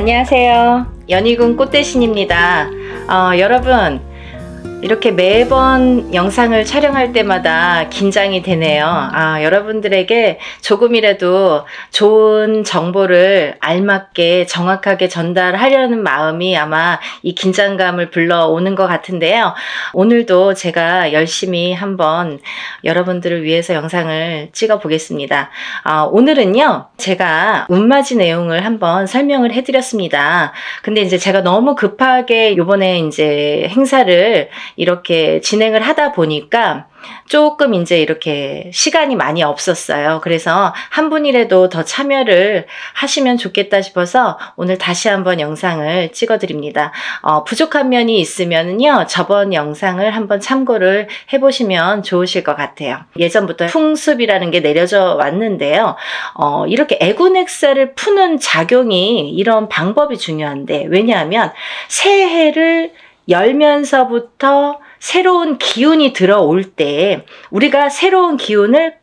안녕하세요. 연희군 꽃대신입니다. 여러분, 이렇게 매번 영상을 촬영할 때마다 긴장이 되네요. 여러분들에게 조금이라도 좋은 정보를 알맞게 정확하게 전달하려는 마음이 아마 이 긴장감을 불러오는 것 같은데요. 오늘도 제가 열심히 한번 여러분들을 위해서 영상을 찍어 보겠습니다. 오늘은요, 제가 운맞이 내용을 한번 설명을 해드렸습니다. 근데 이제 제가 너무 급하게 요번에 이제 행사를 이렇게 진행을 하다 보니까 조금 이제 이렇게 시간이 많이 없었어요. 그래서 한 분이라도 더 참여를 하시면 좋겠다 싶어서 오늘 다시 한번 영상을 찍어 드립니다. 부족한 면이 있으면요, 저번 영상을 한번 참고를 해보시면 좋으실 것 같아요. 예전부터 풍습이라는 게 내려져 왔는데요. 이렇게 에고넥사를 푸는 작용이 이런 방법이 중요한데, 왜냐하면 새해를 열면서부터 새로운 기운이 들어올 때 우리가 새로운 기운을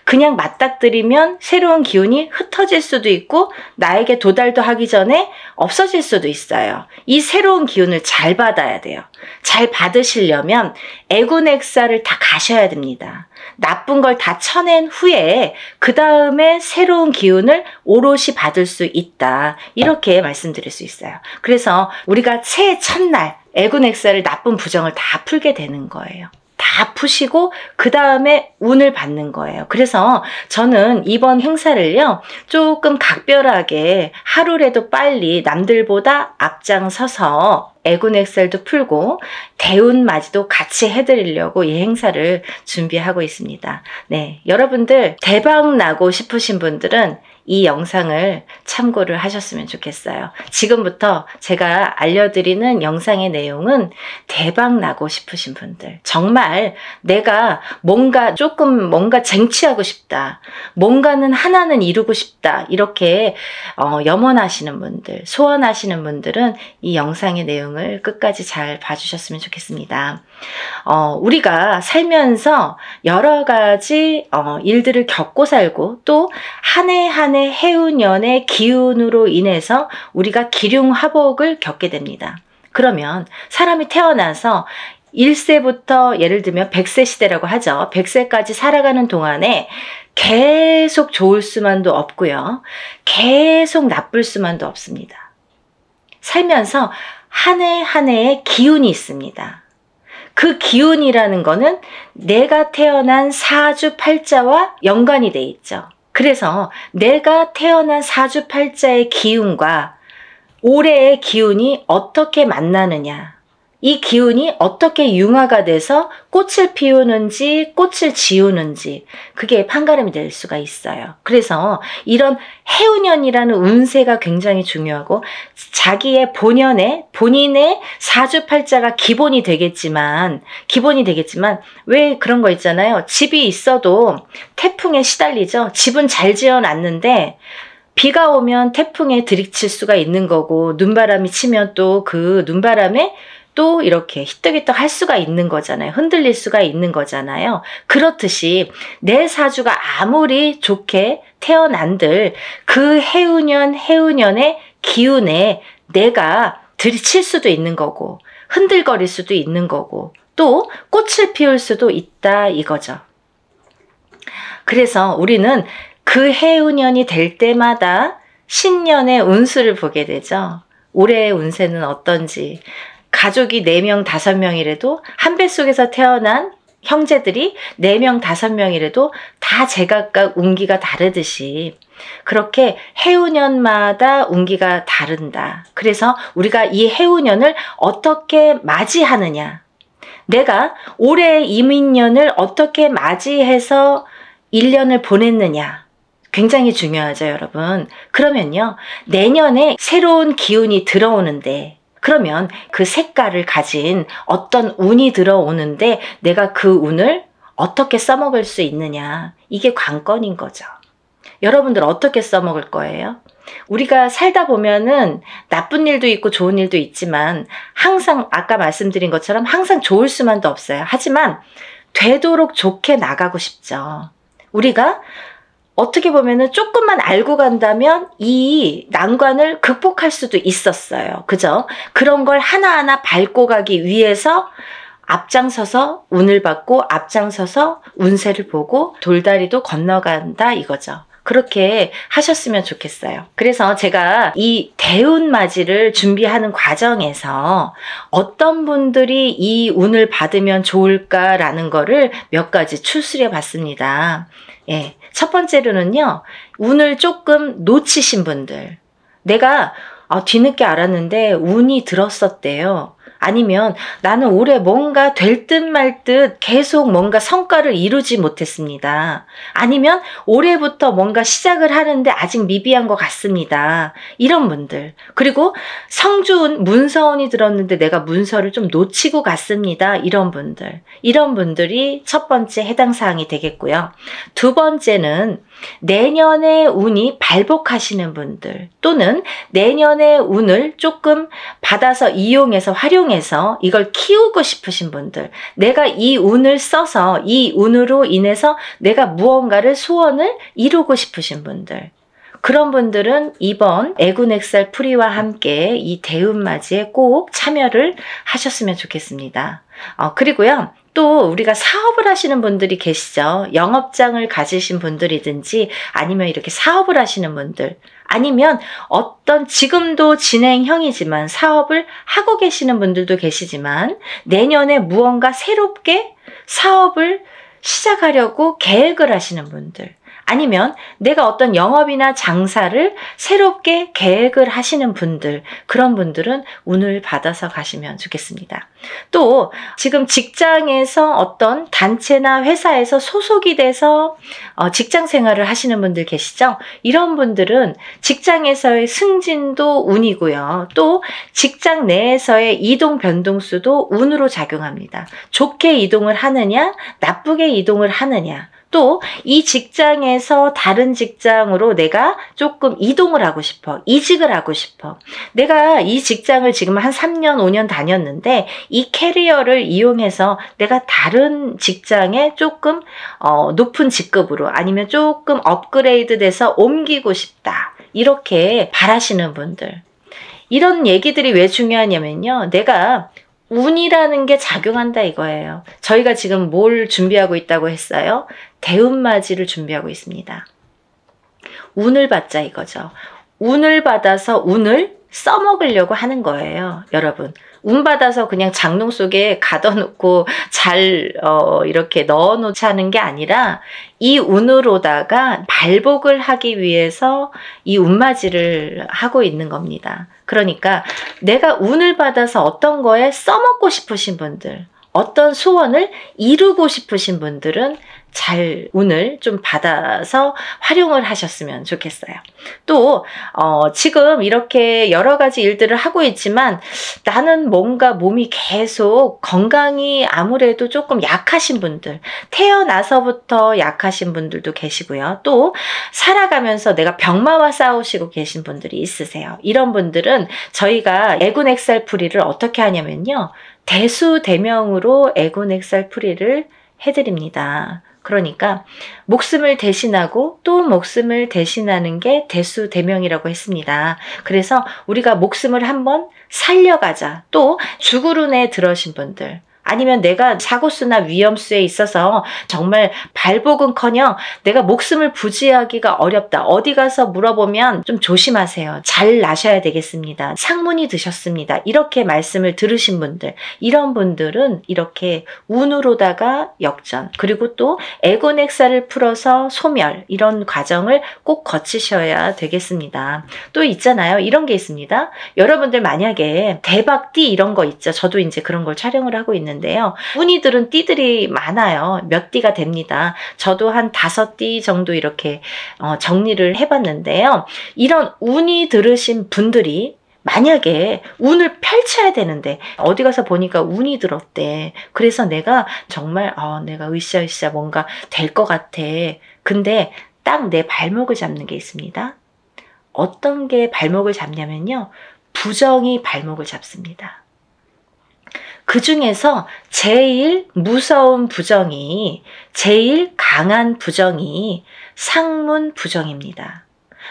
그냥 맞닥뜨리면 새로운 기운이 흩어질 수도 있고 나에게 도달도 하기 전에 없어질 수도 있어요. 이 새로운 기운을 잘 받아야 돼요. 잘 받으시려면 에고넥사를 다 가셔야 됩니다. 나쁜 걸 다 쳐낸 후에 그 다음에 새로운 기운을 오롯이 받을 수 있다. 이렇게 말씀드릴 수 있어요. 그래서 우리가 새해 첫날 에고넥사를 나쁜 부정을 다 풀게 되는 거예요. 다 푸시고 그 다음에 운을 받는 거예요. 그래서 저는 이번 행사를요, 조금 각별하게 하루라도 빨리 남들보다 앞장서서 에고넥사도 풀고 대운맞이도 같이 해드리려고 이 행사를 준비하고 있습니다. 네, 여러분들 대박 나고 싶으신 분들은 이 영상을 참고를 하셨으면 좋겠어요. 지금부터 제가 알려드리는 영상의 내용은 대박 나고 싶으신 분들, 정말 내가 뭔가 쟁취하고 싶다, 뭔가는 하나는 이루고 싶다, 이렇게 염원하시는 분들, 소원하시는 분들은 이 영상의 내용을 끝까지 잘 봐주셨으면 좋겠습니다. 우리가 살면서 여러 가지 일들을 겪고 살고 또 한 해 한 해 해운년의 기운으로 인해서 우리가 기륭화복을 겪게 됩니다. 그러면 사람이 태어나서 1세부터 예를 들면 100세 시대라고 하죠. 100세까지 살아가는 동안에 계속 좋을 수만도 없고요. 계속 나쁠 수만도 없습니다. 살면서 한 해 한 해의 기운이 있습니다. 그 기운이라는 거는 내가 태어난 사주팔자와 연관이 돼 있죠. 그래서 내가 태어난 사주팔자의 기운과 올해의 기운이 어떻게 만나느냐, 이 기운이 어떻게 융화가 돼서 꽃을 피우는지 꽃을 지우는지, 그게 판가름이 될 수가 있어요. 그래서 이런 해운년이라는 운세가 굉장히 중요하고, 자기의 본인의 사주팔자가 기본이 되겠지만 왜 그런 거 있잖아요. 집이 있어도 태풍에 시달리죠. 집은 잘 지어놨는데 비가 오면 태풍에 들이칠 수가 있는 거고, 눈바람이 치면 또 그 눈바람에 또 이렇게 히떡히떡 할 수가 있는 거잖아요. 흔들릴 수가 있는 거잖아요. 그렇듯이 내 사주가 아무리 좋게 태어난들 그 해운년의 기운에 내가 들이칠 수도 있는 거고, 흔들거릴 수도 있는 거고, 또 꽃을 피울 수도 있다 이거죠. 그래서 우리는 그 해운년이 될 때마다 신년의 운수를 보게 되죠. 올해의 운세는 어떤지. 가족이 4명, 5명이라도 한 뱃속에서 태어난 형제들이 4명, 5명이라도 다 제각각 운기가 다르듯이 그렇게 해운년마다 운기가 다른다. 그래서 우리가 이 해운년을 어떻게 맞이하느냐, 내가 올해 이민년을 어떻게 맞이해서 1년을 보냈느냐, 굉장히 중요하죠, 여러분. 그러면요, 내년에 새로운 기운이 들어오는데, 그러면 그 색깔을 가진 어떤 운이 들어오는데 내가 그 운을 어떻게 써먹을 수 있느냐, 이게 관건인 거죠. 여러분들 어떻게 써먹을 거예요? 우리가 살다 보면은 나쁜 일도 있고 좋은 일도 있지만 항상 아까 말씀드린 것처럼 항상 좋을 수만도 없어요. 하지만 되도록 좋게 나가고 싶죠. 우리가 어떻게 보면은 조금만 알고 간다면 이 난관을 극복할 수도 있었어요. 그죠? 그런 걸 하나하나 밟고 가기 위해서 앞장서서 운을 받고 앞장서서 운세를 보고 돌다리도 건너간다 이거죠. 그렇게 하셨으면 좋겠어요. 그래서 제가 이 대운맞이를 준비하는 과정에서 어떤 분들이 이 운을 받으면 좋을까라는 거를 몇 가지 추스려 봤습니다. 예. 첫 번째로는요, 운을 조금 놓치신 분들. 내가 뒤늦게 알았는데 운이 들었었대요. 아니면 나는 올해 뭔가 될 듯 말 듯 계속 뭔가 성과를 이루지 못했습니다. 아니면 올해부터 뭔가 시작을 하는데 아직 미비한 것 같습니다. 이런 분들. 그리고 성주운, 문서운이 들었는데 내가 문서를 좀 놓치고 갔습니다. 이런 분들. 이런 분들이 첫 번째 해당 사항이 되겠고요. 두 번째는 내년의 운이 발복하시는 분들 또는 내년의 운을 조금 받아서 이용해서 활용해서 이걸 키우고 싶으신 분들, 내가 이 운을 써서 이 운으로 인해서 내가 무언가를 소원을 이루고 싶으신 분들, 그런 분들은 이번 애군액살 풀이와 함께 이 대운맞이에 꼭 참여를 하셨으면 좋겠습니다. 그리고요, 또 우리가 사업을 하시는 분들이 계시죠. 영업장을 가지신 분들이든지 아니면 이렇게 사업을 하시는 분들, 아니면 어떤 지금도 진행형이지만 사업을 하고 계시는 분들도 계시지만 내년에 무언가 새롭게 사업을 시작하려고 계획을 하시는 분들, 아니면 내가 어떤 영업이나 장사를 새롭게 계획을 하시는 분들, 그런 분들은 운을 받아서 가시면 좋겠습니다. 또 지금 직장에서 어떤 단체나 회사에서 소속이 돼서 직장 생활을 하시는 분들 계시죠? 이런 분들은 직장에서의 승진도 운이고요. 또 직장 내에서의 이동 변동수도 운으로 작용합니다. 좋게 이동을 하느냐, 나쁘게 이동을 하느냐, 또 이 직장에서 다른 직장으로 내가 조금 이동을 하고 싶어, 이직을 하고 싶어. 내가 이 직장을 지금 한 3년, 5년 다녔는데 이 캐리어를 이용해서 내가 다른 직장에 조금 높은 직급으로 아니면 조금 업그레이드 돼서 옮기고 싶다. 이렇게 바라시는 분들. 이런 얘기들이 왜 중요하냐면요. 내가 운이라는 게 작용한다 이거예요. 저희가 지금 뭘 준비하고 있다고 했어요? 대운맞이를 준비하고 있습니다. 운을 받자 이거죠. 운을 받아서 운을 써먹으려고 하는 거예요. 여러분. 운 받아서 그냥 장롱 속에 가둬놓고 잘 이렇게 넣어놓지 하는 게 아니라 이 운으로다가 발복을 하기 위해서 이 운맞이를 하고 있는 겁니다. 그러니까 내가 운을 받아서 어떤 거에 써먹고 싶으신 분들, 어떤 소원을 이루고 싶으신 분들은 잘 운을 좀 받아서 활용을 하셨으면 좋겠어요. 또 지금 이렇게 여러 가지 일들을 하고 있지만 나는 뭔가 몸이 계속 건강이 아무래도 조금 약하신 분들, 태어나서부터 약하신 분들도 계시고요. 또 살아가면서 내가 병마와 싸우시고 계신 분들이 있으세요. 이런 분들은 저희가 애군액살풀이를 어떻게 하냐면요. 대수대명으로 애군액살풀이를 해드립니다. 그러니까 목숨을 대신하고 또 목숨을 대신하는 게 대수대명이라고 했습니다. 그래서 우리가 목숨을 한번 살려가자. 또 죽으run에 들어신 분들, 아니면 내가 사고수나 위험수에 있어서 정말 발복은커녕 내가 목숨을 부지하기가 어렵다. 어디 가서 물어보면 좀 조심하세요. 잘 나셔야 되겠습니다. 상문이 드셨습니다. 이렇게 말씀을 들으신 분들, 이런 분들은 이렇게 운으로다가 역전, 그리고 또 애곤액살을 풀어서 소멸, 이런 과정을 꼭 거치셔야 되겠습니다. 또 있잖아요. 이런 게 있습니다. 여러분들 만약에 대박띠 이런 거 있죠. 저도 이제 그런 걸 촬영을 하고 있는데 운이들은 띠들이 많아요. 몇 띠가 됩니다. 저도 한 5띠 정도 이렇게 정리를 해봤는데요. 이런 운이 들으신 분들이 만약에 운을 펼쳐야 되는데 어디 가서 보니까 운이 들었대. 그래서 내가 정말 내가 으쌰으쌰 뭔가 될 것 같아. 근데 딱 내 발목을 잡는 게 있습니다. 어떤 게 발목을 잡냐면요. 부정이 발목을 잡습니다. 그 중에서 제일 무서운 부정이, 제일 강한 부정이 상문 부정입니다.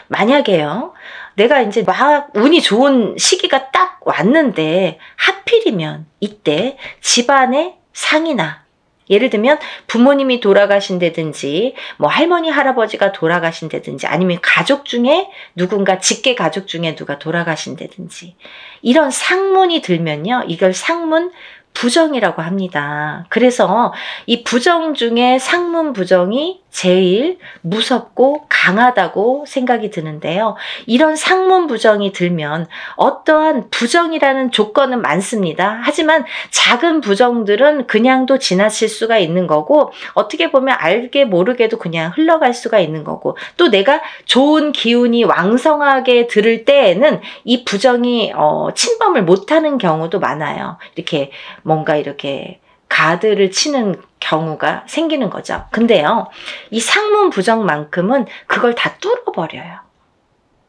만약에요, 내가 이제 막 운이 좋은 시기가 딱 왔는데 하필이면 이때 집안에 상이 나. 예를 들면 부모님이 돌아가신다든지 뭐 할머니 할아버지가 돌아가신다든지 아니면 가족 중에 누군가 직계 가족 중에 누가 돌아가신다든지 이런 상문이 들면요, 이걸 상문 부정이라고 합니다. 그래서 이 부정 중에 상문 부정이 제일 무섭고 강하다고 생각이 드는데요. 이런 상문 부정이 들면 어떠한 부정이라는 조건은 많습니다. 하지만 작은 부정들은 그냥도 지나칠 수가 있는 거고, 어떻게 보면 알게 모르게도 그냥 흘러갈 수가 있는 거고, 또 내가 좋은 기운이 왕성하게 들을 때에는 이 부정이 침범을 못하는 경우도 많아요. 이렇게 뭔가 이렇게 가드를 치는 경우가 생기는 거죠. 근데요, 이 상문 부정만큼은 그걸 다 뚫어버려요.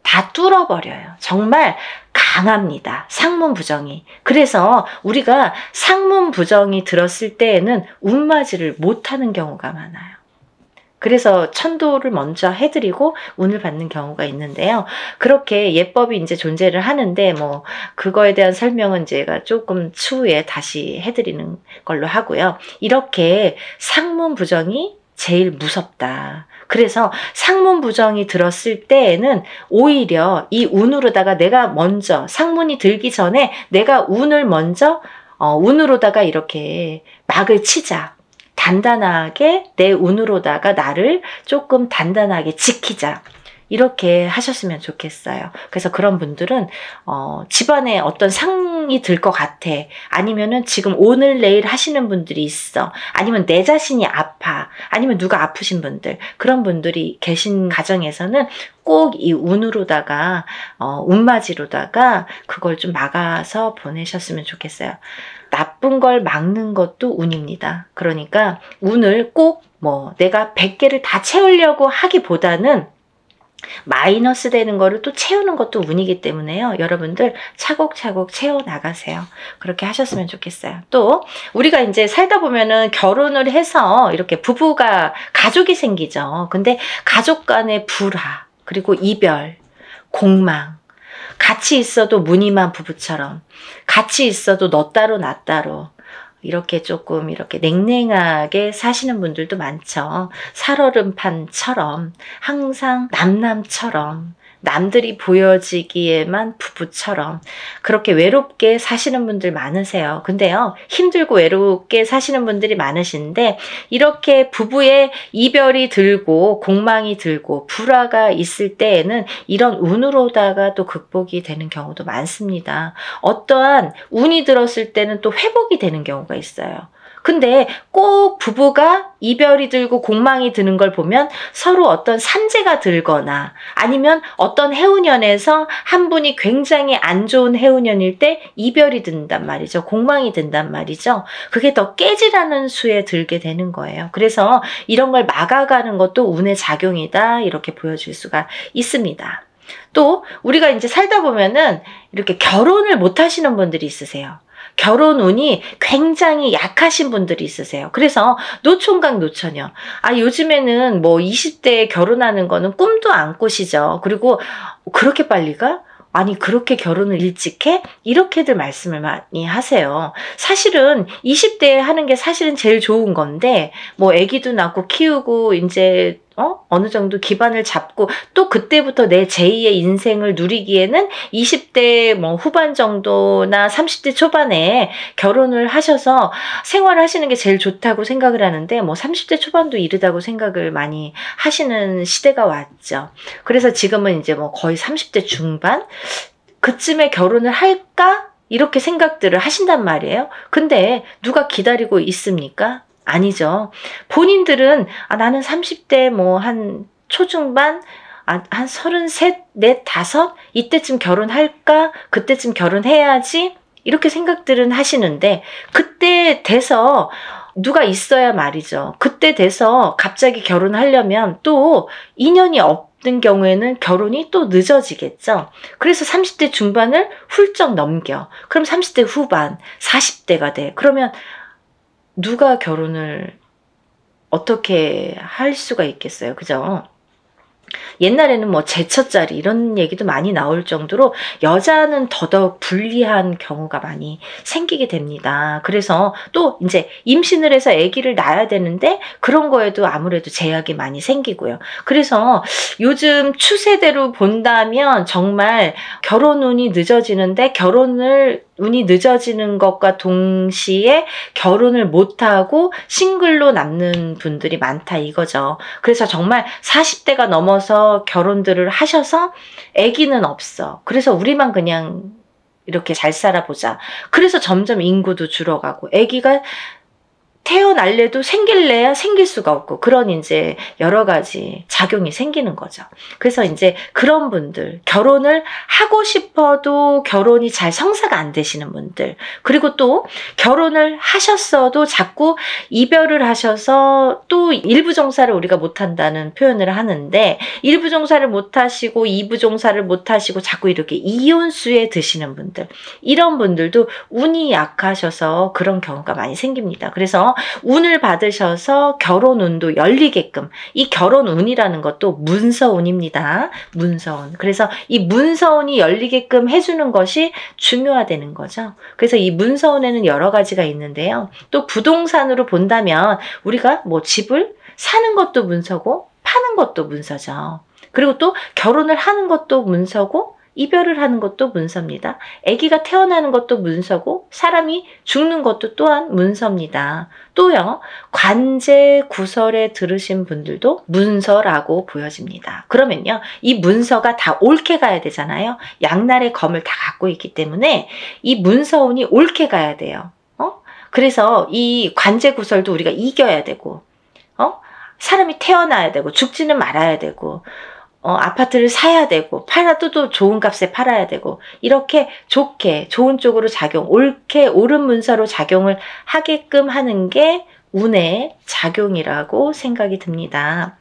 다 뚫어버려요. 정말 강합니다. 상문 부정이. 그래서 우리가 상문 부정이 들었을 때에는 운맞이를 못하는 경우가 많아요. 그래서 천도를 먼저 해드리고 운을 받는 경우가 있는데요. 그렇게 예법이 이제 존재를 하는데 뭐 그거에 대한 설명은 제가 조금 추후에 다시 해드리는 걸로 하고요. 이렇게 상문 부정이 제일 무섭다. 그래서 상문 부정이 들었을 때에는 오히려 이 운으로다가 내가 먼저 상문이 들기 전에 내가 운을 먼저 운으로다가 이렇게 막을 치자. 단단하게 내 운으로다가 나를 조금 단단하게 지키자. 이렇게 하셨으면 좋겠어요. 그래서 그런 분들은 집안에 어떤 상이 들 것 같아. 아니면은 지금 오늘 내일 하시는 분들이 있어. 아니면 내 자신이 아파. 아니면 누가 아프신 분들. 그런 분들이 계신 가정에서는 꼭 이 운으로다가 운맞이로다가 그걸 좀 막아서 보내셨으면 좋겠어요. 나쁜 걸 막는 것도 운입니다. 그러니까 운을 꼭 뭐 내가 100개를 다 채우려고 하기보다는 마이너스 되는 거를 또 채우는 것도 운이기 때문에요. 여러분들 차곡차곡 채워 나가세요. 그렇게 하셨으면 좋겠어요. 또 우리가 이제 살다 보면은 결혼을 해서 이렇게 부부가 가족이 생기죠. 근데 가족 간의 불화, 그리고 이별, 공망, 같이 있어도 무늬만 부부처럼, 같이 있어도 너 따로 나 따로, 이렇게 조금 이렇게 냉랭하게 사시는 분들도 많죠. 살얼음판처럼 항상 남남처럼 남들이 보여지기에만 부부처럼 그렇게 외롭게 사시는 분들 많으세요. 근데요, 힘들고 외롭게 사시는 분들이 많으신데 이렇게 부부의 이별이 들고 공망이 들고 불화가 있을 때에는 이런 운으로다가 또 극복이 되는 경우도 많습니다. 어떠한 운이 들었을 때는 또 회복이 되는 경우가 있어요. 근데 꼭 부부가 이별이 들고 공망이 드는 걸 보면 서로 어떤 산재가 들거나 아니면 어떤 해운년에서 한 분이 굉장히 안 좋은 해운년일 때 이별이 든단 말이죠. 공망이 든단 말이죠. 그게 더 깨지라는 수에 들게 되는 거예요. 그래서 이런 걸 막아가는 것도 운의 작용이다, 이렇게 보여줄 수가 있습니다. 또 우리가 이제 살다 보면은 이렇게 결혼을 못 하시는 분들이 있으세요. 결혼 운이 굉장히 약하신 분들이 있으세요. 그래서 노총각 노처녀. 요즘에는 뭐 20대에 결혼하는 거는 꿈도 안 꾸시죠. 그리고 그렇게 빨리 가? 아니 그렇게 결혼을 일찍 해? 이렇게들 말씀을 많이 하세요. 사실은 20대에 하는 게 사실은 제일 좋은 건데 뭐 아기도 낳고 키우고 이제 어느 정도 기반을 잡고 또 그때부터 내 제2의 인생을 누리기에는 20대 뭐 후반 정도나 30대 초반에 결혼을 하셔서 생활을 하시는 게 제일 좋다고 생각을 하는데 뭐 30대 초반도 이르다고 생각을 많이 하시는 시대가 왔죠. 그래서 지금은 이제 뭐 거의 30대 중반 그쯤에 결혼을 할까? 이렇게 생각들을 하신단 말이에요. 근데 누가 기다리고 있습니까? 아니죠. 본인들은 나는 30대 뭐 한 초중반 한 33, 4, 5 이때쯤 결혼할까? 그때쯤 결혼해야지? 이렇게 생각들은 하시는데 그때 돼서 누가 있어야 말이죠. 그때 돼서 갑자기 결혼하려면 또 인연이 없는 경우에는 결혼이 또 늦어지겠죠. 그래서 30대 중반을 훌쩍 넘겨. 그럼 30대 후반, 40대가 돼. 그러면 누가 결혼을 어떻게 할 수가 있겠어요. 그죠? 옛날에는 뭐 제처자리 이런 얘기도 많이 나올 정도로 여자는 더더욱 불리한 경우가 많이 생기게 됩니다. 그래서 또 이제 임신을 해서 아기를 낳아야 되는데 그런 거에도 아무래도 제약이 많이 생기고요. 그래서 요즘 추세대로 본다면 정말 결혼 운이 늦어지는데 운이 늦어지는 것과 동시에 결혼을 못하고 싱글로 남는 분들이 많다 이거죠. 그래서 정말 40대가 넘어서 결혼들을 하셔서 아기는 없어. 그래서 우리만 그냥 이렇게 잘 살아보자. 그래서 점점 인구도 줄어가고 아기가 태어날래도 생길래야 생길 수가 없고 그런 이제 여러 가지 작용이 생기는 거죠. 그래서 이제 그런 분들, 결혼을 하고 싶어도 결혼이 잘 성사가 안 되시는 분들, 그리고 또 결혼을 하셨어도 자꾸 이별을 하셔서 또 일부 종사를 우리가 못한다는 표현을 하는데 일부 종사를 못하시고 이부 종사를 못하시고 자꾸 이렇게 이혼수에 드시는 분들, 이런 분들도 운이 약하셔서 그런 경우가 많이 생깁니다. 그래서 운을 받으셔서 결혼운도 열리게끔, 이 결혼운이라는 것도 문서운입니다. 문서운. 그래서 이 문서운이 열리게끔 해주는 것이 중요하다는 거죠. 그래서 이 문서운에는 여러 가지가 있는데요. 또 부동산으로 본다면 우리가 뭐 집을 사는 것도 문서고 파는 것도 문서죠. 그리고 또 결혼을 하는 것도 문서고 이별을 하는 것도 문서입니다. 아기가 태어나는 것도 문서고 사람이 죽는 것도 또한 문서입니다. 또요, 관제 구설에 들으신 분들도 문서라고 보여집니다. 그러면요, 이 문서가 다 옳게 가야 되잖아요. 양날의 검을 다 갖고 있기 때문에 이 문서운이 옳게 가야 돼요. 그래서 이 관제 구설도 우리가 이겨야 되고, 사람이 태어나야 되고, 죽지는 말아야 되고, 아파트를 사야 되고, 팔아도 또 좋은 값에 팔아야 되고, 이렇게 좋게, 좋은 쪽으로 옳게, 옳은 문서로 작용을 하게끔 하는 게 운의 작용이라고 생각이 듭니다.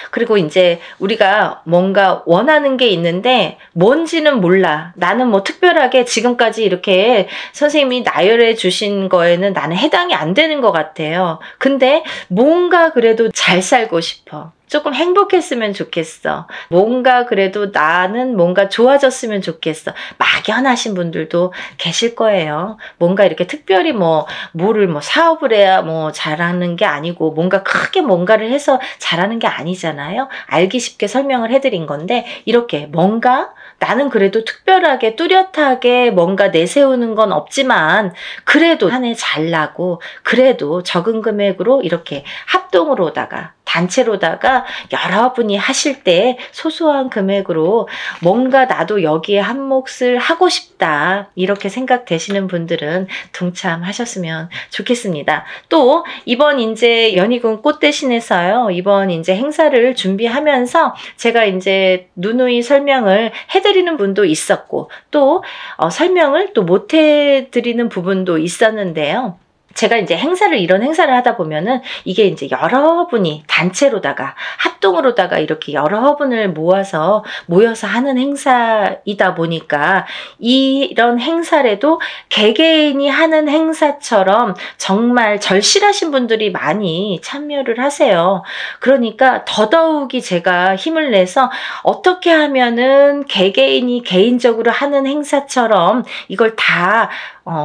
그리고 이제 우리가 뭔가 원하는 게 있는데 뭔지는 몰라. 나는 뭐 특별하게 지금까지 이렇게 선생님이 나열해 주신 거에는 나는 해당이 안 되는 것 같아요. 근데 뭔가 그래도 잘 살고 싶어. 조금 행복했으면 좋겠어. 뭔가 그래도 나는 뭔가 좋아졌으면 좋겠어. 막연하신 분들도 계실 거예요. 뭔가 이렇게 특별히 뭐를 사업을 해야 잘하는 게 아니고 뭔가 크게 뭔가를 해서 잘하는 게 아니잖아요. 알기 쉽게 설명을 해드린 건데 이렇게 뭔가 나는 그래도 특별하게 뚜렷하게 뭔가 내세우는 건 없지만 그래도 한 해 잘 나고 그래도 적은 금액으로 이렇게 합동으로다가 단체로다가 여러분이 하실 때 소소한 금액으로 뭔가 나도 여기에 한 몫을 하고 싶다 이렇게 생각되시는 분들은 동참하셨으면 좋겠습니다. 또 이번 이제 연희군 꽃대신에서요, 이번 이제 행사를 준비하면서 제가 이제 누누이 설명을 해드리는 분도 있었고 또 설명을 또 못 해드리는 부분도 있었는데요. 제가 이제 이런 행사를 하다 보면은 이게 이제 여러분이 단체로다가 합동으로다가 이렇게 여러분을 모여서 하는 행사이다 보니까 이런 행사라도 개개인이 하는 행사처럼 정말 절실하신 분들이 많이 참여를 하세요. 그러니까 더더욱이 제가 힘을 내서 어떻게 하면은 개개인이 개인적으로 하는 행사처럼 이걸 다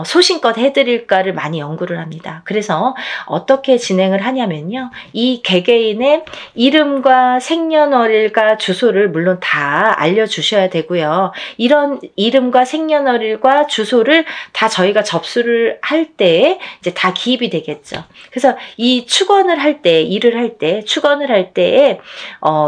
소신껏 해드릴까를 많이 연구를 합니다. 그래서 어떻게 진행을 하냐면요. 이 개개인의 이름과 생년월일과 주소를 물론 다 알려주셔야 되고요. 이런 이름과 생년월일과 주소를 다 저희가 접수를 할 때 이제 다 기입이 되겠죠. 그래서 이 축원을 할 때, 일을 할 때, 축원을 할 때에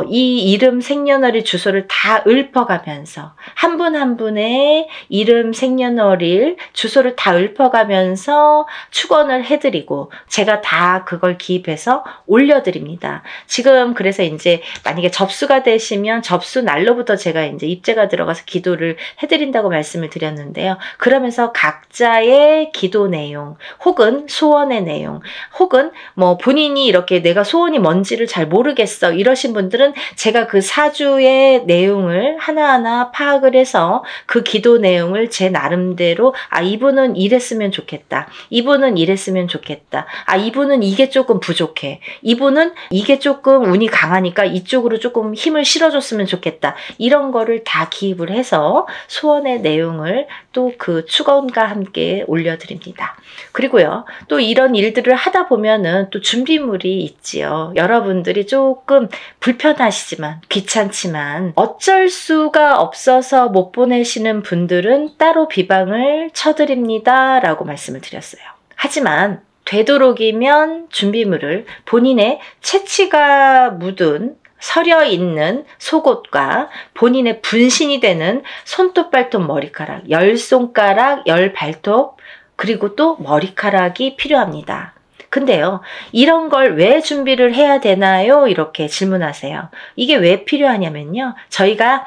이 이름, 생년월일, 주소를 다 읊어가면서 한 분 한 분의 이름, 생년월일, 주소를 다 읊어가면서 축원 복권을 해드리고 제가 다 그걸 기입해서 올려드립니다. 지금 그래서 이제 만약에 접수가 되시면 접수 날로부터 제가 이제 입재가 들어가서 기도를 해드린다고 말씀을 드렸는데요. 그러면서 각자의 기도 내용 혹은 소원의 내용 혹은 뭐 본인이 이렇게 내가 소원이 뭔지를 잘 모르겠어 이러신 분들은 제가 그 사주의 내용을 하나하나 파악을 해서 그 기도 내용을 제 나름대로 이분은 이랬으면 좋겠다. 이분은 이랬으면 좋겠다. 이분은 이게 조금 부족해. 이분은 이게 조금 운이 강하니까 이쪽으로 조금 힘을 실어줬으면 좋겠다. 이런 거를 다 기입을 해서 소원의 내용을 또 그 축원과 함께 올려드립니다. 그리고요, 또 이런 일들을 하다 보면은 또 준비물이 있지요. 여러분들이 조금 불편하시지만, 귀찮지만, 어쩔 수가 없어서 못 보내시는 분들은 따로 비방을 쳐드립니다. 라고 말씀을 드렸어요. 하지만, 되도록이면 준비물을 본인의 채취가 묻은 서려 있는 속옷과 본인의 분신이 되는 손톱, 발톱, 머리카락, 10손가락, 10발톱, 그리고 또 머리카락이 필요합니다. 근데요, 이런 걸 왜 준비를 해야 되나요? 이렇게 질문하세요. 이게 왜 필요하냐면요, 저희가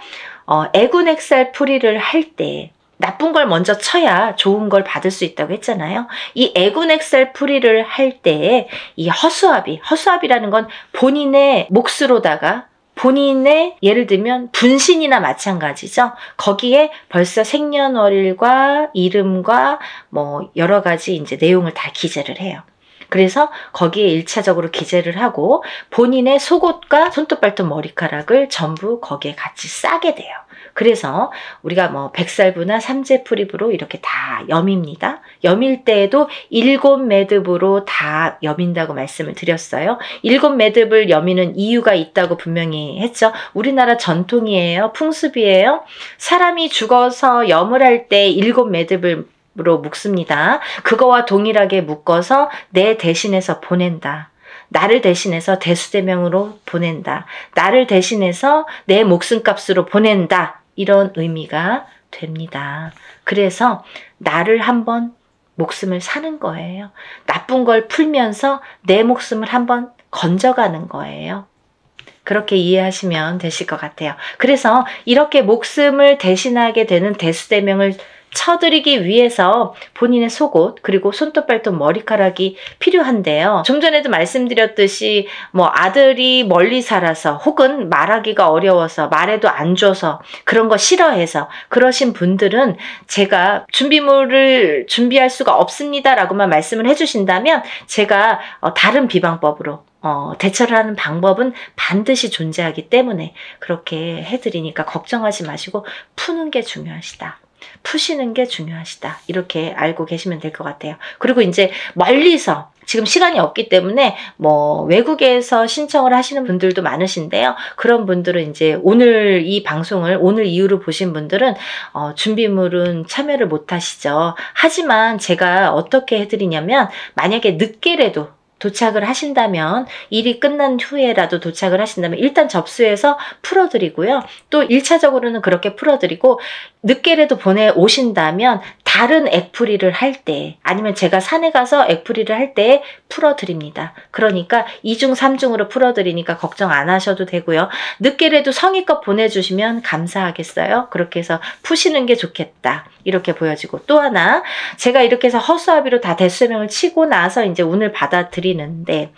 애군액살 풀이를 할 때 나쁜 걸 먼저 쳐야 좋은 걸 받을 수 있다고 했잖아요. 이 애군액살 풀이를 할 때 이 허수아비라는 건 본인의 몫으로다가 본인의 예를 들면 분신이나 마찬가지죠. 거기에 벌써 생년월일과 이름과 뭐 여러 가지 이제 내용을 다 기재를 해요. 그래서 거기에 1차적으로 기재를 하고 본인의 속옷과 손톱, 발톱, 머리카락을 전부 거기에 같이 싸게 돼요. 그래서 우리가 뭐 백살부나 삼재풀입으로 이렇게 다 여밉니다. 여밀 때에도 7매듭으로 다 여민다고 말씀을 드렸어요. 7매듭을 여미는 이유가 있다고 분명히 했죠. 우리나라 전통이에요. 풍습이에요. 사람이 죽어서 염을 할 때 7매듭을 로 묶습니다. 그거와 동일하게 묶어서 내 대신해서 보낸다. 나를 대신해서 대수대명으로 보낸다. 나를 대신해서 내 목숨값으로 보낸다. 이런 의미가 됩니다. 그래서 나를 한번 목숨을 사는 거예요. 나쁜 걸 풀면서 내 목숨을 한번 건져가는 거예요. 그렇게 이해하시면 되실 것 같아요. 그래서 이렇게 목숨을 대신하게 되는 대수대명을 쳐드리기 위해서 본인의 속옷 그리고 손톱, 발톱, 머리카락이 필요한데요. 좀 전에도 말씀드렸듯이 뭐 아들이 멀리 살아서 혹은 말하기가 어려워서 말해도 안 줘서 그런 거 싫어해서 그러신 분들은 제가 준비물을 준비할 수가 없습니다 라고만 말씀을 해주신다면 제가 다른 비방법으로 대처를 하는 방법은 반드시 존재하기 때문에 그렇게 해드리니까 걱정하지 마시고 푸는 게 중요하시다. 푸시는 게 중요하시다. 이렇게 알고 계시면 될 것 같아요. 그리고 이제 멀리서 지금 시간이 없기 때문에 뭐 외국에서 신청을 하시는 분들도 많으신데요. 그런 분들은 이제 오늘 이 방송을 오늘 이후로 보신 분들은 준비물은 참여를 못 하시죠. 하지만 제가 어떻게 해드리냐면 만약에 늦게라도 도착을 하신다면 일이 끝난 후에라도 도착을 하신다면 일단 접수해서 풀어드리고요. 또 1차적으로는 그렇게 풀어드리고 늦게라도 보내오신다면 다른 액풀이를 할 때 아니면 제가 산에 가서 액풀이를 할 때 풀어드립니다. 그러니까 2중 3중으로 풀어드리니까 걱정 안 하셔도 되고요. 늦게라도 성의껏 보내주시면 감사하겠어요. 그렇게 해서 푸시는 게 좋겠다. 이렇게 보여지고 또 하나 제가 이렇게 해서 허수아비로 다 대수명을 치고 나서 이제 운을 받아들이는데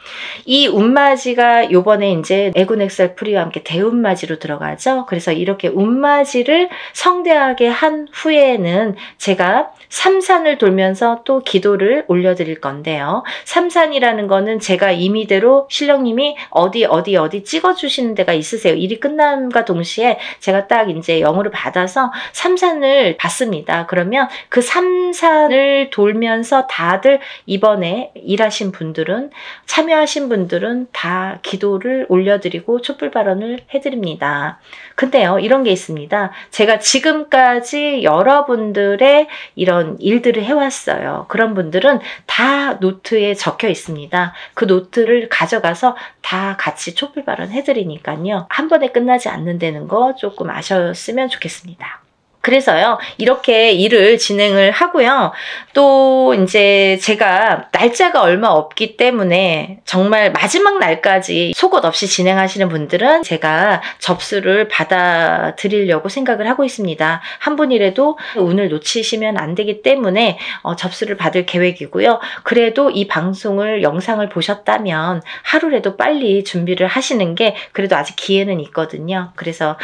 이 운맞이가 요번에 이제 애군액살 풀이와 함께 대운맞이로 들어가죠. 그래서 이렇게 운맞이를 성대하게 한 후에는 제가 삼산을 돌면서 또 기도를 올려드릴 건데요. 삼산이라는 거는 제가 임의대로 신령님이 어디 찍어주시는 데가 있으세요. 일이 끝남과 동시에 제가 딱 이제 영으로 받아서 삼산을 받습니다. 그러면 그 삼산을 돌면서 다들 이번에 일하신 분들은 참여하신 분들은 다 기도를 올려드리고 촛불 발언을 해드립니다. 근데요, 이런 게 있습니다. 제가 지금까지 여러분들의 이런 일들을 해왔어요. 그런 분들은 다 노트에 적혀 있습니다. 그 노트를 가져가서 다 같이 촛불 발언 해드리니까요. 한 번에 끝나지 않는다는 거 조금 아셨으면 좋겠습니다. 그래서요, 이렇게 일을 진행을 하고요. 또 이제 제가 날짜가 얼마 없기 때문에 정말 마지막 날까지 속옷 없이 진행하시는 분들은 제가 접수를 받아드리려고 생각을 하고 있습니다. 한 분이라도 운을 놓치시면 안 되기 때문에 접수를 받을 계획이고요. 그래도 이 방송을, 영상을 보셨다면 하루라도 빨리 준비를 하시는 게 그래도 아직 기회는 있거든요. 그래서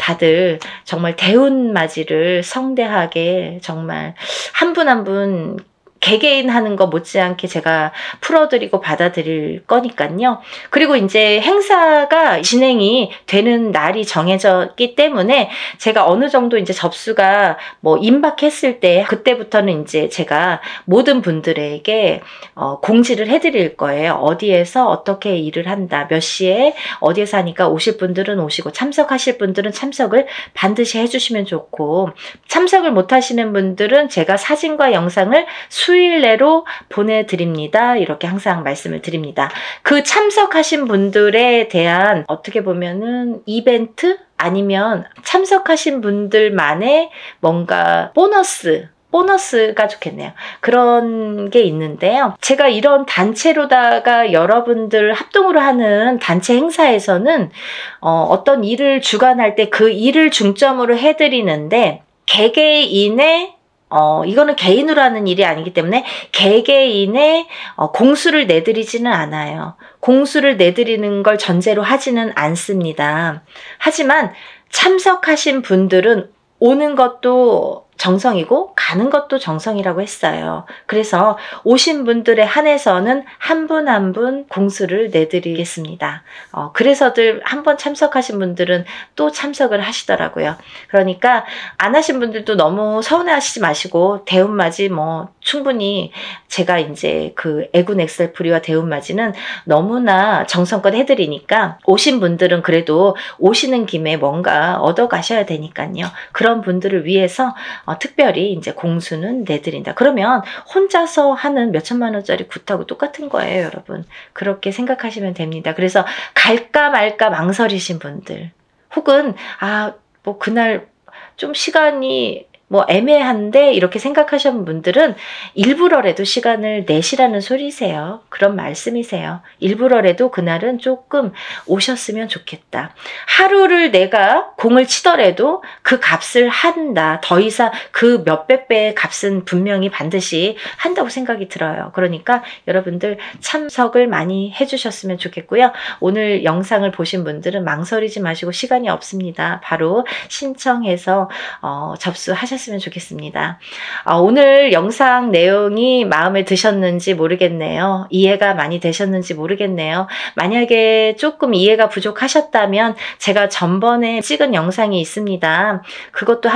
다들 정말 대운맞이를 성대하게 정말 한 분 한 분 개개인 하는 거 못지않게 제가 풀어드리고 받아들일 거니까요. 그리고 이제 행사가 진행이 되는 날이 정해졌기 때문에 제가 어느 정도 이제 접수가 뭐 임박했을 때 그때부터는 이제 제가 모든 분들에게 공지를 해드릴 거예요. 어디에서 어떻게 일을 한다, 몇 시에 어디에서 하니까 오실 분들은 오시고 참석하실 분들은 참석을 반드시 해주시면 좋고, 참석을 못 하시는 분들은 제가 사진과 영상을 수일 내로 보내드립니다. 이렇게 항상 말씀을 드립니다. 그 참석하신 분들에 대한 어떻게 보면은 이벤트 아니면 참석하신 분들만의 뭔가 보너스가 좋겠네요. 그런 게 있는데요. 제가 이런 단체로다가 여러분들 합동으로 하는 단체 행사에서는 어떤 일을 주관할 때 그 일을 중점으로 해드리는데, 개개인의 이거는 개인으로 하는 일이 아니기 때문에 개개인의 공수를 내드리지는 않아요. 공수를 내드리는 걸 전제로 하지는 않습니다. 하지만 참석하신 분들은 오는 것도 정성이고 가는 것도 정성이라고 했어요. 그래서 오신 분들에 한해서는 한 분 한 분 공수를 내드리겠습니다. 그래서들 한번 참석하신 분들은 또 참석을 하시더라고요. 그러니까 안 하신 분들도 너무 서운해하시지 마시고, 대운맞이 뭐 충분히 제가 이제 그 애군 엑셀프리와 대운맞이는 너무나 정성껏 해드리니까 오신 분들은 그래도 오시는 김에 뭔가 얻어 가셔야 되니까요. 그런 분들을 위해서 특별히 이제 공수는 내드린다. 그러면 혼자서 하는 몇천만 원짜리 굿하고 똑같은 거예요, 여러분. 그렇게 생각하시면 됩니다. 그래서 갈까 말까 망설이신 분들, 혹은 뭐 그날 좀 시간이 뭐 애매한데 이렇게 생각하시는 분들은 일부러라도 시간을 내시라는 소리세요. 그런 말씀이세요. 일부러라도 그날은 조금 오셨으면 좋겠다. 하루를 내가 공을 치더라도 그 값을 한다. 더 이상 그 몇백 배의 값은 분명히 반드시 한다고 생각이 들어요. 그러니까 여러분들 참석을 많이 해주셨으면 좋겠고요. 오늘 영상을 보신 분들은 망설이지 마시고, 시간이 없습니다. 바로 신청해서 접수하셨으면 좋겠습니다. 오늘 영상 내용이 마음에 드셨는지 모르겠네요. 이해가 많이 되셨는지 모르겠네요. 만약에 조금 이해가 부족하셨다면 제가 전번에 찍은 영상이 있습니다. 그것도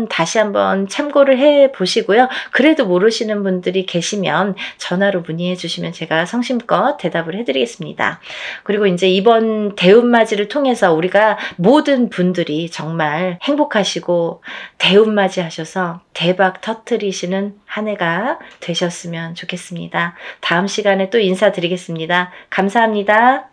다시 한번 참고를 해 보시고요. 그래도 모르시는 분들이 계시면 전화로 문의해 주시면 제가 성심껏 대답을 해드리겠습니다. 그리고 이제 이번 대운맞이를 통해서 우리가 모든 분들이 정말 행복하시고 대운맞이 하셔서 대박 터뜨리시는 한 해가 되셨으면 좋겠습니다. 다음 시간에 또 인사드리겠습니다. 감사합니다.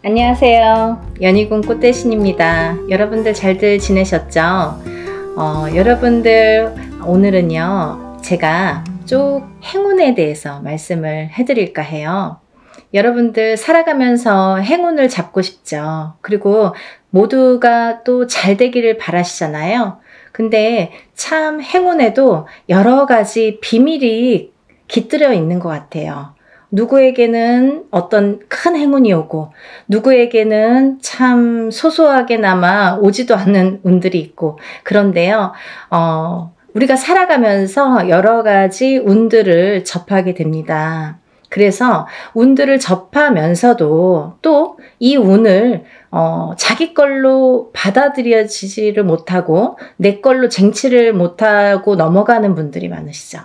안녕하세요. 연희군 꽃대신입니다. 여러분들 잘들 지내셨죠? 여러분들 오늘은요, 제가 쭉 행운에 대해서 말씀을 해드릴까 해요. 여러분들 살아가면서 행운을 잡고 싶죠. 그리고 모두가 또 잘 되기를 바라시잖아요. 근데 참 행운에도 여러 가지 비밀이 깃들여 있는 것 같아요. 누구에게는 어떤 큰 행운이 오고, 누구에게는 참 소소하게나마 오지도 않는 운들이 있고, 그런데요, 우리가 살아가면서 여러 가지 운들을 접하게 됩니다. 그래서 운들을 접하면서도 또 이 운을 자기 걸로 받아들여지지를 못하고 내 걸로 쟁취를 못하고 넘어가는 분들이 많으시죠.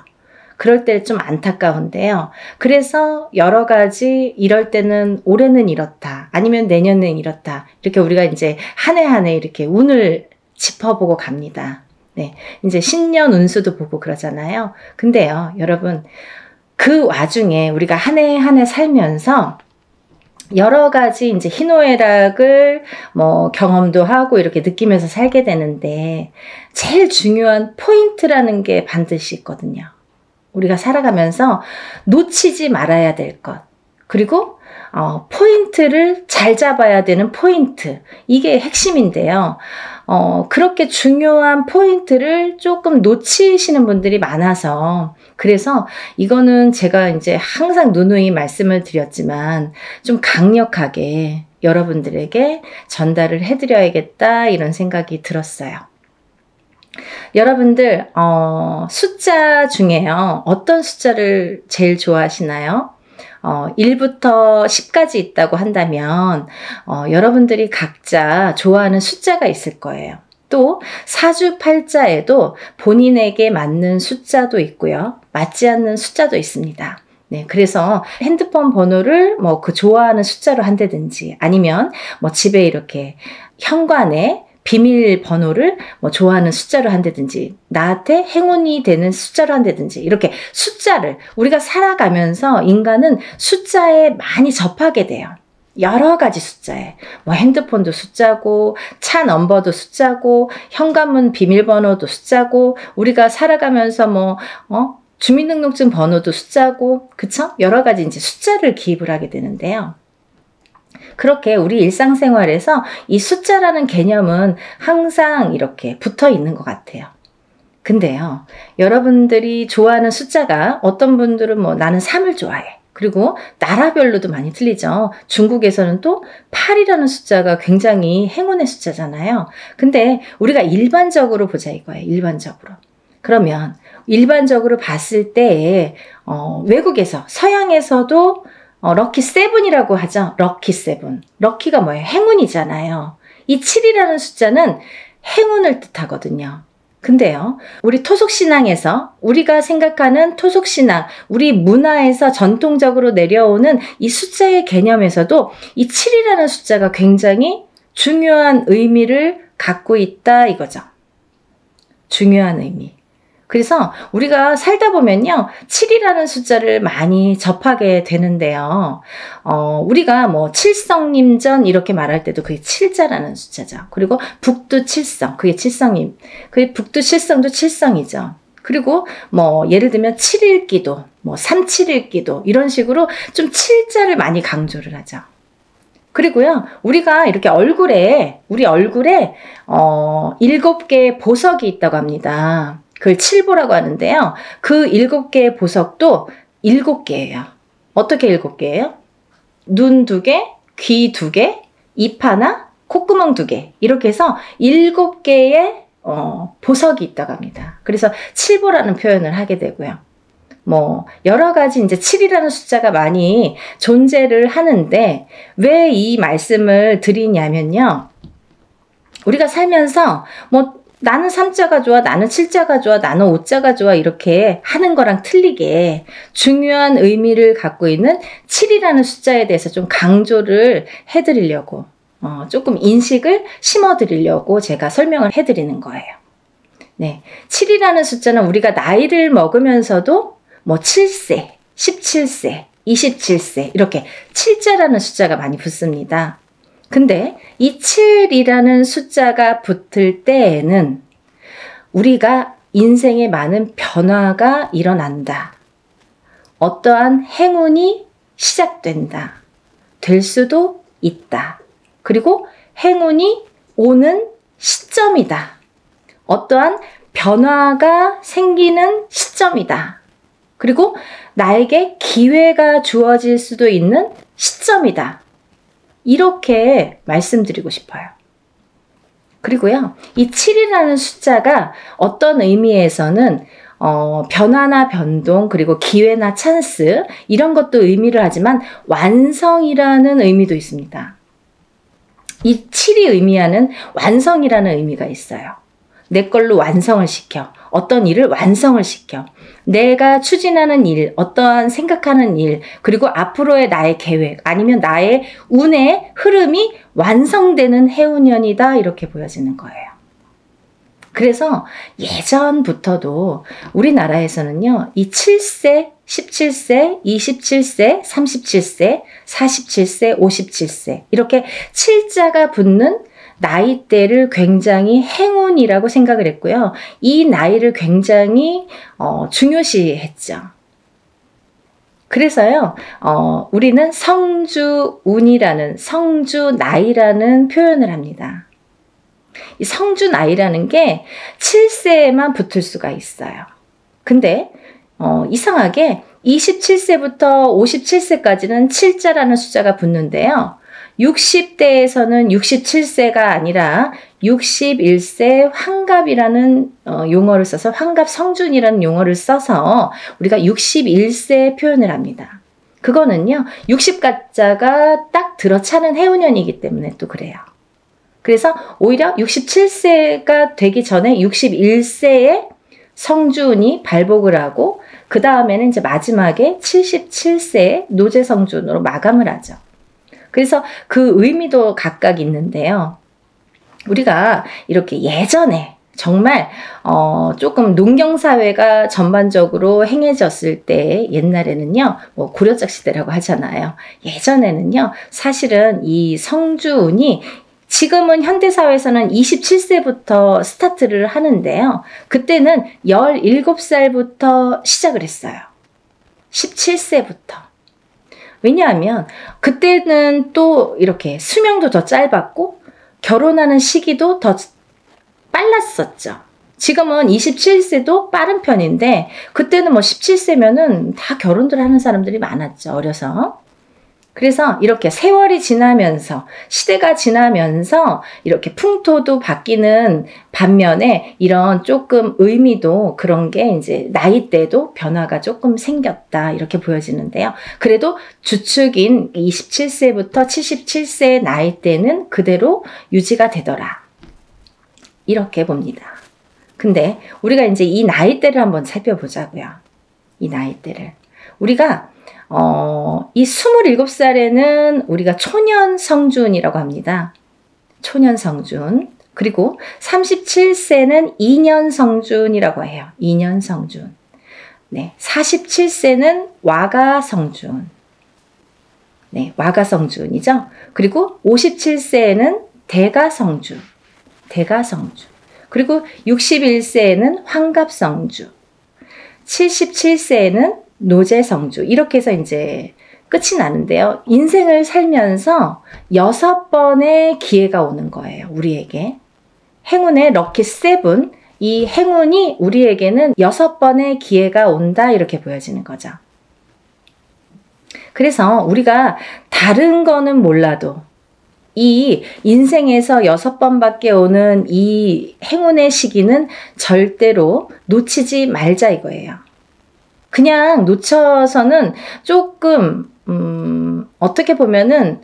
그럴 때 좀 안타까운데요. 그래서 여러 가지 이럴 때는 올해는 이렇다, 아니면 내년엔 이렇다, 이렇게 우리가 이제 한 해 한 해 이렇게 운을 짚어보고 갑니다. 네, 이제 신년 운수도 보고 그러잖아요. 근데요, 여러분, 그 와중에 우리가 한 해 한 해 살면서 여러 가지 이제 희노애락을 뭐 경험도 하고 이렇게 느끼면서 살게 되는데 제일 중요한 포인트라는 게 반드시 있거든요. 우리가 살아가면서 놓치지 말아야 될 것. 그리고 포인트를 잘 잡아야 되는 포인트. 이게 핵심인데요. 그렇게 중요한 포인트를 조금 놓치시는 분들이 많아서 그래서 이거는 제가 이제 항상 누누이 말씀을 드렸지만 좀 강력하게 여러분들에게 전달을 해드려야겠다 이런 생각이 들었어요. 여러분들 숫자 중에요. 어떤 숫자를 제일 좋아하시나요? 1부터 10까지 있다고 한다면 여러분들이 각자 좋아하는 숫자가 있을 거예요. 또 사주팔자에도 본인에게 맞는 숫자도 있고요. 맞지 않는 숫자도 있습니다. 네, 그래서 핸드폰 번호를 뭐 그 좋아하는 숫자로 한다든지 아니면 뭐 집에 이렇게 현관에 비밀번호를 뭐 좋아하는 숫자로 한다든지 나한테 행운이 되는 숫자로 한다든지 이렇게 숫자를 우리가 살아가면서 인간은 숫자에 많이 접하게 돼요. 여러 가지 숫자에 뭐 핸드폰도 숫자고 차 넘버도 숫자고 현관문 비밀번호도 숫자고 우리가 살아가면서 뭐 주민등록증 번호도 숫자고 그쵸? 여러 가지 이제 숫자를 기입을 하게 되는데요. 그렇게 우리 일상생활에서 이 숫자라는 개념은 항상 이렇게 붙어 있는 것 같아요. 근데요, 여러분들이 좋아하는 숫자가 어떤 분들은 뭐 나는 3을 좋아해. 그리고 나라별로도 많이 틀리죠. 중국에서는 또 8이라는 숫자가 굉장히 행운의 숫자잖아요. 근데 우리가 일반적으로 보자 이거예요. 일반적으로. 그러면 일반적으로 봤을 때 외국에서 서양에서도 럭키 세븐이라고 하죠. 럭키 세븐. 럭키가 뭐예요? 행운이잖아요. 이 7이라는 숫자는 행운을 뜻하거든요. 근데요, 우리 토속신앙에서 우리가 생각하는 토속신앙, 우리 문화에서 전통적으로 내려오는 이 숫자의 개념에서도 이 7이라는 숫자가 굉장히 중요한 의미를 갖고 있다 이거죠. 중요한 의미. 그래서 우리가 살다 보면요, 7이라는 숫자를 많이 접하게 되는데요. 우리가 뭐 칠성님전 이렇게 말할 때도 그게 7자라는 숫자죠. 그리고 북두칠성, 그게 칠성님. 그게 북두칠성도 칠성이죠. 그리고 뭐 예를 들면 7일기도, 뭐 37일기도 이런 식으로 좀 7자를 많이 강조를 하죠. 그리고요, 우리가 이렇게 우리 얼굴에 7개의 보석이 있다고 합니다. 그걸 칠보라고 하는데요. 그 7개의 보석도 7개예요. 어떻게 7개예요? 눈 2개, 귀 2개, 입 하나, 콧구멍 2개. 이렇게 해서 7개의 보석이 있다고 합니다. 그래서 칠보라는 표현을 하게 되고요. 뭐 여러 가지 이제 7이라는 숫자가 많이 존재를 하는데 왜 이 말씀을 드리냐면요. 우리가 살면서 뭐 나는 3자가 좋아, 나는 7자가 좋아, 나는 5자가 좋아 이렇게 하는 거랑 틀리게 중요한 의미를 갖고 있는 7이라는 숫자에 대해서 좀 강조를 해드리려고 조금 인식을 심어드리려고 제가 설명을 해드리는 거예요. 네, 7이라는 숫자는 우리가 나이를 먹으면서도 뭐 7세, 17세, 27세 이렇게 7자라는 숫자가 많이 붙습니다. 근데 이 7이라는 숫자가 붙을 때에는 우리가 인생에 많은 변화가 일어난다. 어떠한 행운이 시작된다. 될 수도 있다. 그리고 행운이 오는 시점이다. 어떠한 변화가 생기는 시점이다. 그리고 나에게 기회가 주어질 수도 있는 시점이다. 이렇게 말씀드리고 싶어요. 그리고요, 이 7이라는 숫자가 어떤 의미에서는 변화나 변동, 그리고 기회나 찬스 이런 것도 의미를 하지만 완성이라는 의미도 있습니다. 이 7이 의미하는 완성이라는 의미가 있어요. 내 걸로 완성을 시켜. 어떤 일을 완성을 시켜. 내가 추진하는 일, 어떠한 생각하는 일, 그리고 앞으로의 나의 계획, 아니면 나의 운의 흐름이 완성되는 해운년이다 이렇게 보여지는 거예요. 그래서 예전부터도 우리나라에서는요, 이 7세, 17세, 27세, 37세, 47세, 57세 이렇게 7자가 붙는 나이대를 굉장히 행운이라고 생각을 했고요. 이 나이를 굉장히 중요시했죠. 그래서요, 우리는 성주운이라는, 성주나이라는 표현을 합니다. 이 성주나이라는 게 7세에만 붙을 수가 있어요. 근데 이상하게 27세부터 57세까지는 7자라는 숫자가 붙는데요. 60대에서는 67세가 아니라 61세 환갑이라는 용어를 써서 환갑 성준이라는 용어를 써서 우리가 61세 표현을 합니다. 그거는요, 60가짜가 딱 들어차는 해운년이기 때문에 또 그래요. 그래서 오히려 67세가 되기 전에 61세에 성준이 발복을 하고 그 다음에는 이제 마지막에 77세에 노제성준으로 마감을 하죠. 그래서 그 의미도 각각 있는데요. 우리가 이렇게 예전에 정말 조금 농경사회가 전반적으로 행해졌을 때 옛날에는요, 뭐 고려적 시대라고 하잖아요. 예전에는요, 사실은 이 성주운이 지금은 현대사회에서는 27세부터 스타트를 하는데요. 그때는 17살부터 시작을 했어요. 17세부터. 왜냐하면 그때는 또 이렇게 수명도 더 짧았고 결혼하는 시기도 더 빨랐었죠. 지금은 27세도 빠른 편인데 그때는 뭐 17세면은 다 결혼들 하는 사람들이 많았죠. 어려서. 그래서 이렇게 세월이 지나면서 시대가 지나면서 이렇게 풍토도 바뀌는 반면에 이런 조금 의미도 그런 게 이제 나이대도 변화가 조금 생겼다 이렇게 보여지는데요. 그래도 주축인 27세부터 77세 나이대는 그대로 유지가 되더라. 이렇게 봅니다. 근데 우리가 이제 이 나이대를 한번 살펴보자고요. 이 나이대를. 우리가 이 27살에는 우리가 초년성준이라고 합니다. 초년성준. 그리고 37세는 2년성준이라고 해요. 2년성준. 네, 47세는 와가성준. 네, 와가성준이죠. 그리고 57세에는 대가성준. 대가성준. 그리고 61세에는 환갑성주. 77세에는 노제성주. 이렇게 해서 이제 끝이 나는데요. 인생을 살면서 6번의 기회가 오는 거예요. 우리에게. 행운의 럭키 세븐. 이 행운이 우리에게는 6번의 기회가 온다. 이렇게 보여지는 거죠. 그래서 우리가 다른 거는 몰라도 이 인생에서 6번밖에 오는 이 행운의 시기는 절대로 놓치지 말자 이거예요. 그냥 놓쳐서는 조금 어떻게 보면은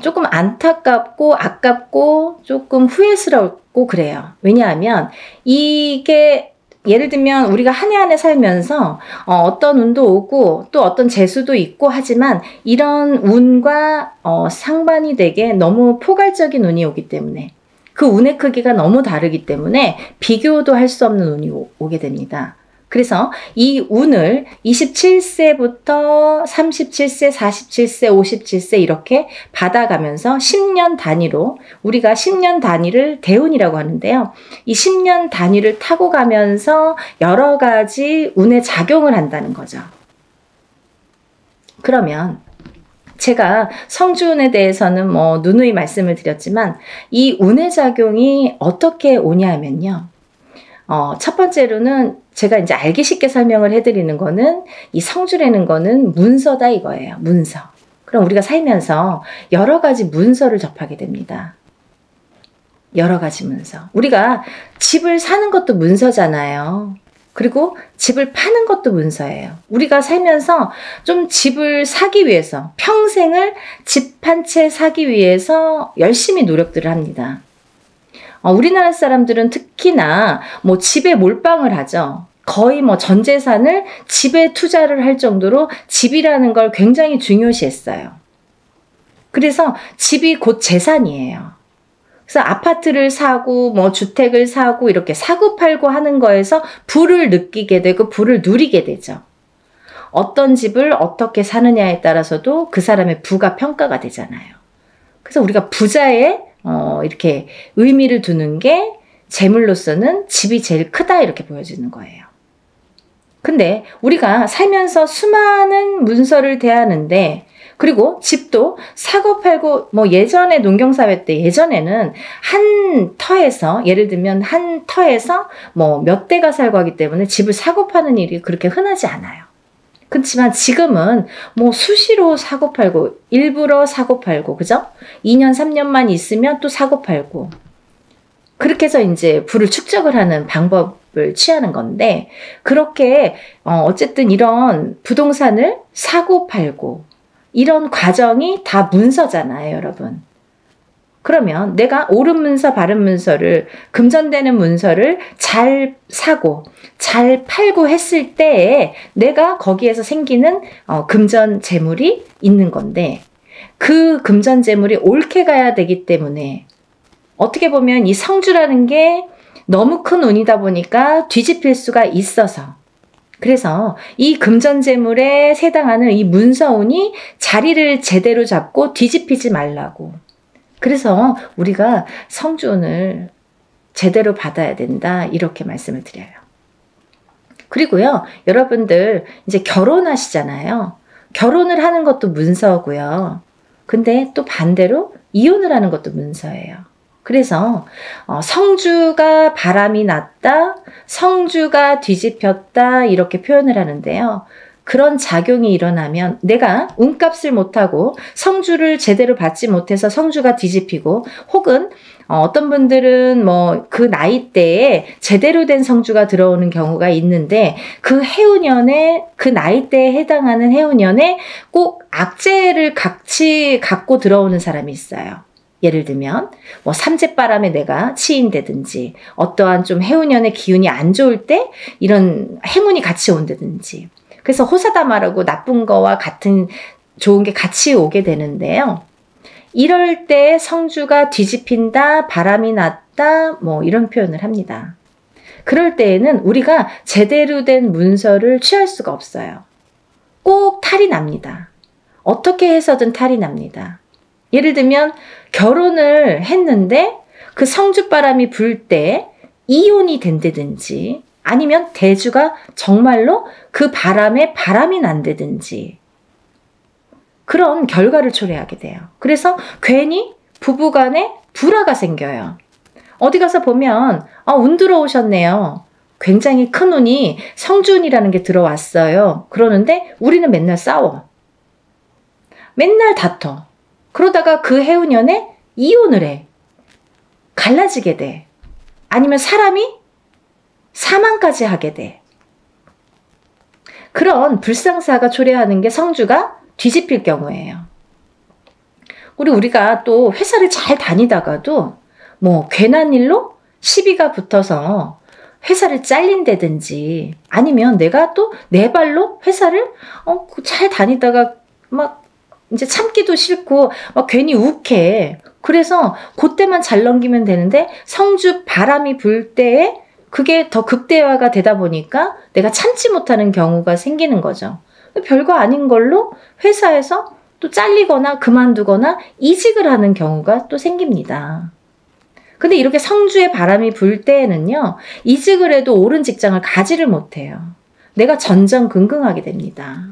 조금 안타깝고 아깝고 조금 후회스럽고 그래요. 왜냐하면 이게 예를 들면 우리가 한 해 한 해 살면서 어떤 운도 오고 또 어떤 재수도 있고 하지만 이런 운과 상반이 되게 너무 포괄적인 운이 오기 때문에 그 운의 크기가 너무 다르기 때문에 비교도 할 수 없는 운이 오게 됩니다. 그래서 이 운을 27세부터 37세, 47세, 57세 이렇게 받아가면서 10년 단위로 우리가 10년 단위를 대운이라고 하는데요. 이 10년 단위를 타고 가면서 여러 가지 운에 작용을 한다는 거죠. 그러면 제가 성주운에 대해서는 뭐 누누이 말씀을 드렸지만 이 운의 작용이 어떻게 오냐면요. 첫 번째로는 제가 이제 알기 쉽게 설명을 해드리는 거는 이 성주라는 거는 문서다 이거예요. 문서. 그럼 우리가 살면서 여러 가지 문서를 접하게 됩니다. 여러 가지 문서. 우리가 집을 사는 것도 문서잖아요. 그리고 집을 파는 것도 문서예요. 우리가 살면서 좀 집을 사기 위해서 평생을 집 한 채 사기 위해서 열심히 노력들을 합니다. 우리나라 사람들은 특히나 뭐 집에 몰빵을 하죠. 거의 뭐 전 재산을 집에 투자를 할 정도로 집이라는 걸 굉장히 중요시했어요. 그래서 집이 곧 재산이에요. 그래서 아파트를 사고 뭐 주택을 사고 이렇게 사고 팔고 하는 거에서 부를 느끼게 되고 부를 누리게 되죠. 어떤 집을 어떻게 사느냐에 따라서도 그 사람의 부가 평가가 되잖아요. 그래서 우리가 부자에 이렇게 의미를 두는 게 재물로서는 집이 제일 크다 이렇게 보여지는 거예요. 근데 우리가 살면서 수많은 문서를 대하는데 그리고 집도 사고 팔고 뭐 예전에 농경사회 때 예전에는 한 터에서 예를 들면 한 터에서 뭐 몇 대가 살고 하기 때문에 집을 사고 파는 일이 그렇게 흔하지 않아요. 그렇지만 지금은 뭐 수시로 사고 팔고 일부러 사고 팔고 그죠? 2년 3년만 있으면 또 사고 팔고 그렇게 해서 이제 부를 축적을 하는 방법을 취하는 건데 그렇게 어쨌든 이런 부동산을 사고 팔고 이런 과정이 다 문서잖아요, 여러분. 그러면 내가 옳은 문서, 바른 문서를 금전되는 문서를 잘 사고 잘 팔고 했을 때에 내가 거기에서 생기는 금전 재물이 있는 건데 그 금전 재물이 옳게 가야 되기 때문에 어떻게 보면 이 성주라는 게 너무 큰 운이다 보니까 뒤집힐 수가 있어서 그래서 이 금전재물에 해당하는 이 문서운이 자리를 제대로 잡고 뒤집히지 말라고. 그래서 우리가 성주운을 제대로 받아야 된다 이렇게 말씀을 드려요. 그리고요, 여러분들 이제 결혼하시잖아요. 결혼을 하는 것도 문서고요. 근데 또 반대로 이혼을 하는 것도 문서예요. 그래서 성주가 바람이 났다, 성주가 뒤집혔다 이렇게 표현을 하는데요. 그런 작용이 일어나면 내가 운값을 못하고 성주를 제대로 받지 못해서 성주가 뒤집히고 혹은 어떤 분들은 뭐 그 나이대에 제대로 된 성주가 들어오는 경우가 있는데 그 해운년에 그 나이대에 해당하는 해운년에 꼭 악재를 같이 갖고 들어오는 사람이 있어요. 예를 들면 뭐 삼재바람에 내가 치인다든지 어떠한 좀 해운년의 기운이 안 좋을 때 이런 행운이 같이 온다든지 그래서 호사다마라고 나쁜 거와 같은 좋은 게 같이 오게 되는데요. 이럴 때 성주가 뒤집힌다, 바람이 났다 뭐 이런 표현을 합니다. 그럴 때에는 우리가 제대로 된 문서를 취할 수가 없어요. 꼭 탈이 납니다. 어떻게 해서든 탈이 납니다. 예를 들면 결혼을 했는데 그 성주바람이 불 때 이혼이 된다든지 아니면 대주가 정말로 그 바람에 바람이 난다든지 그런 결과를 초래하게 돼요. 그래서 괜히 부부간에 불화가 생겨요. 어디 가서 보면 운 들어오셨네요. 굉장히 큰 운이 성주운이라는 게 들어왔어요. 그러는데 우리는 맨날 싸워. 맨날 다퉈. 그러다가 그 해운년에 이혼을 해. 갈라지게 돼. 아니면 사람이 사망까지 하게 돼. 그런 불상사가 초래하는 게 성주가 뒤집힐 경우예요. 우리가 또 회사를 잘 다니다가도 뭐 괜한 일로 시비가 붙어서 회사를 잘린다든지 아니면 내가 또 내 발로 회사를 잘 다니다가 막 이제 참기도 싫고 막 괜히 욱해. 그래서 그때만 잘 넘기면 되는데 성주 바람이 불 때에 그게 더 극대화가 되다 보니까 내가 참지 못하는 경우가 생기는 거죠. 별거 아닌 걸로 회사에서 또 잘리거나 그만두거나 이직을 하는 경우가 또 생깁니다. 근데 이렇게 성주에 바람이 불 때에는요. 이직을 해도 옳은 직장을 가지를 못해요. 내가 전전긍긍하게 됩니다.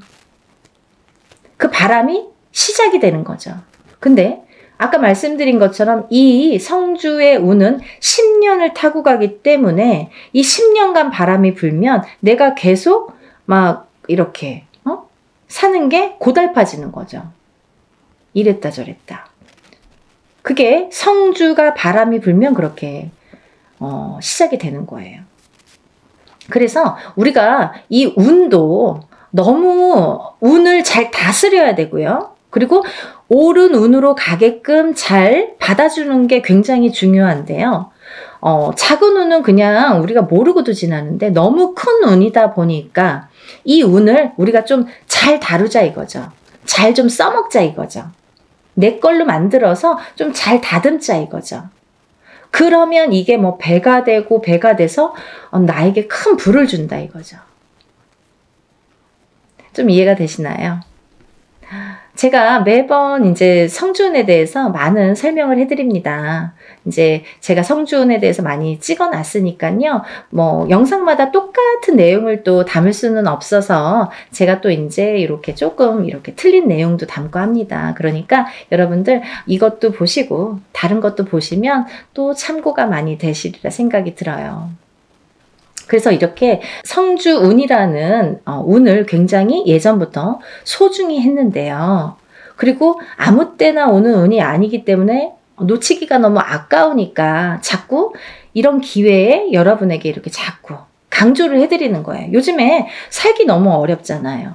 그 바람이 시작이 되는 거죠. 근데 아까 말씀드린 것처럼 이 성주의 운은 10년을 타고 가기 때문에 이 10년간 바람이 불면 내가 계속 막 이렇게 사는 게 고달파지는 거죠. 이랬다 저랬다. 그게 성주가 바람이 불면 그렇게 시작이 되는 거예요. 그래서 우리가 이 운도 너무 운을 잘 다스려야 되고요. 그리고 옳은 운으로 가게끔 잘 받아주는 게 굉장히 중요한데요. 작은 운은 그냥 우리가 모르고도 지나는데 너무 큰 운이다 보니까 이 운을 우리가 좀 잘 다루자 이거죠. 잘 좀 써먹자 이거죠. 내 걸로 만들어서 좀 잘 다듬자 이거죠. 그러면 이게 뭐 배가 되고 배가 돼서 나에게 큰 부를 준다 이거죠. 좀 이해가 되시나요? 제가 매번 이제 성주운에 대해서 많은 설명을 해드립니다. 이제 제가 성주운에 대해서 많이 찍어놨으니까요. 뭐 영상마다 똑같은 내용을 또 담을 수는 없어서 제가 또 이제 이렇게 조금 이렇게 틀린 내용도 담고 합니다. 그러니까 여러분들 이것도 보시고 다른 것도 보시면 또 참고가 많이 되시리라 생각이 들어요. 그래서 이렇게 성주운이라는 운을 굉장히 예전부터 소중히 했는데요. 그리고 아무 때나 오는 운이 아니기 때문에 놓치기가 너무 아까우니까 자꾸 이런 기회에 여러분에게 이렇게 자꾸 강조를 해드리는 거예요. 요즘에 살기 너무 어렵잖아요.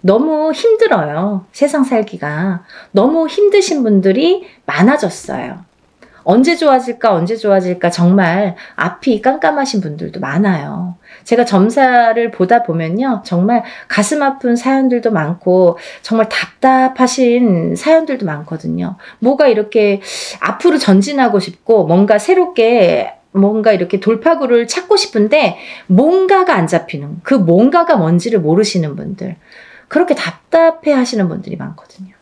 너무 힘들어요. 세상 살기가. 너무 힘드신 분들이 많아졌어요. 언제 좋아질까 언제 좋아질까 정말 앞이 깜깜하신 분들도 많아요. 제가 점사를 보다 보면요. 정말 가슴 아픈 사연들도 많고 정말 답답하신 사연들도 많거든요. 뭐가 이렇게 앞으로 전진하고 싶고 뭔가 새롭게 뭔가 이렇게 돌파구를 찾고 싶은데 뭔가가 안 잡히는 그 뭔가가 뭔지를 모르시는 분들 그렇게 답답해 하시는 분들이 많거든요.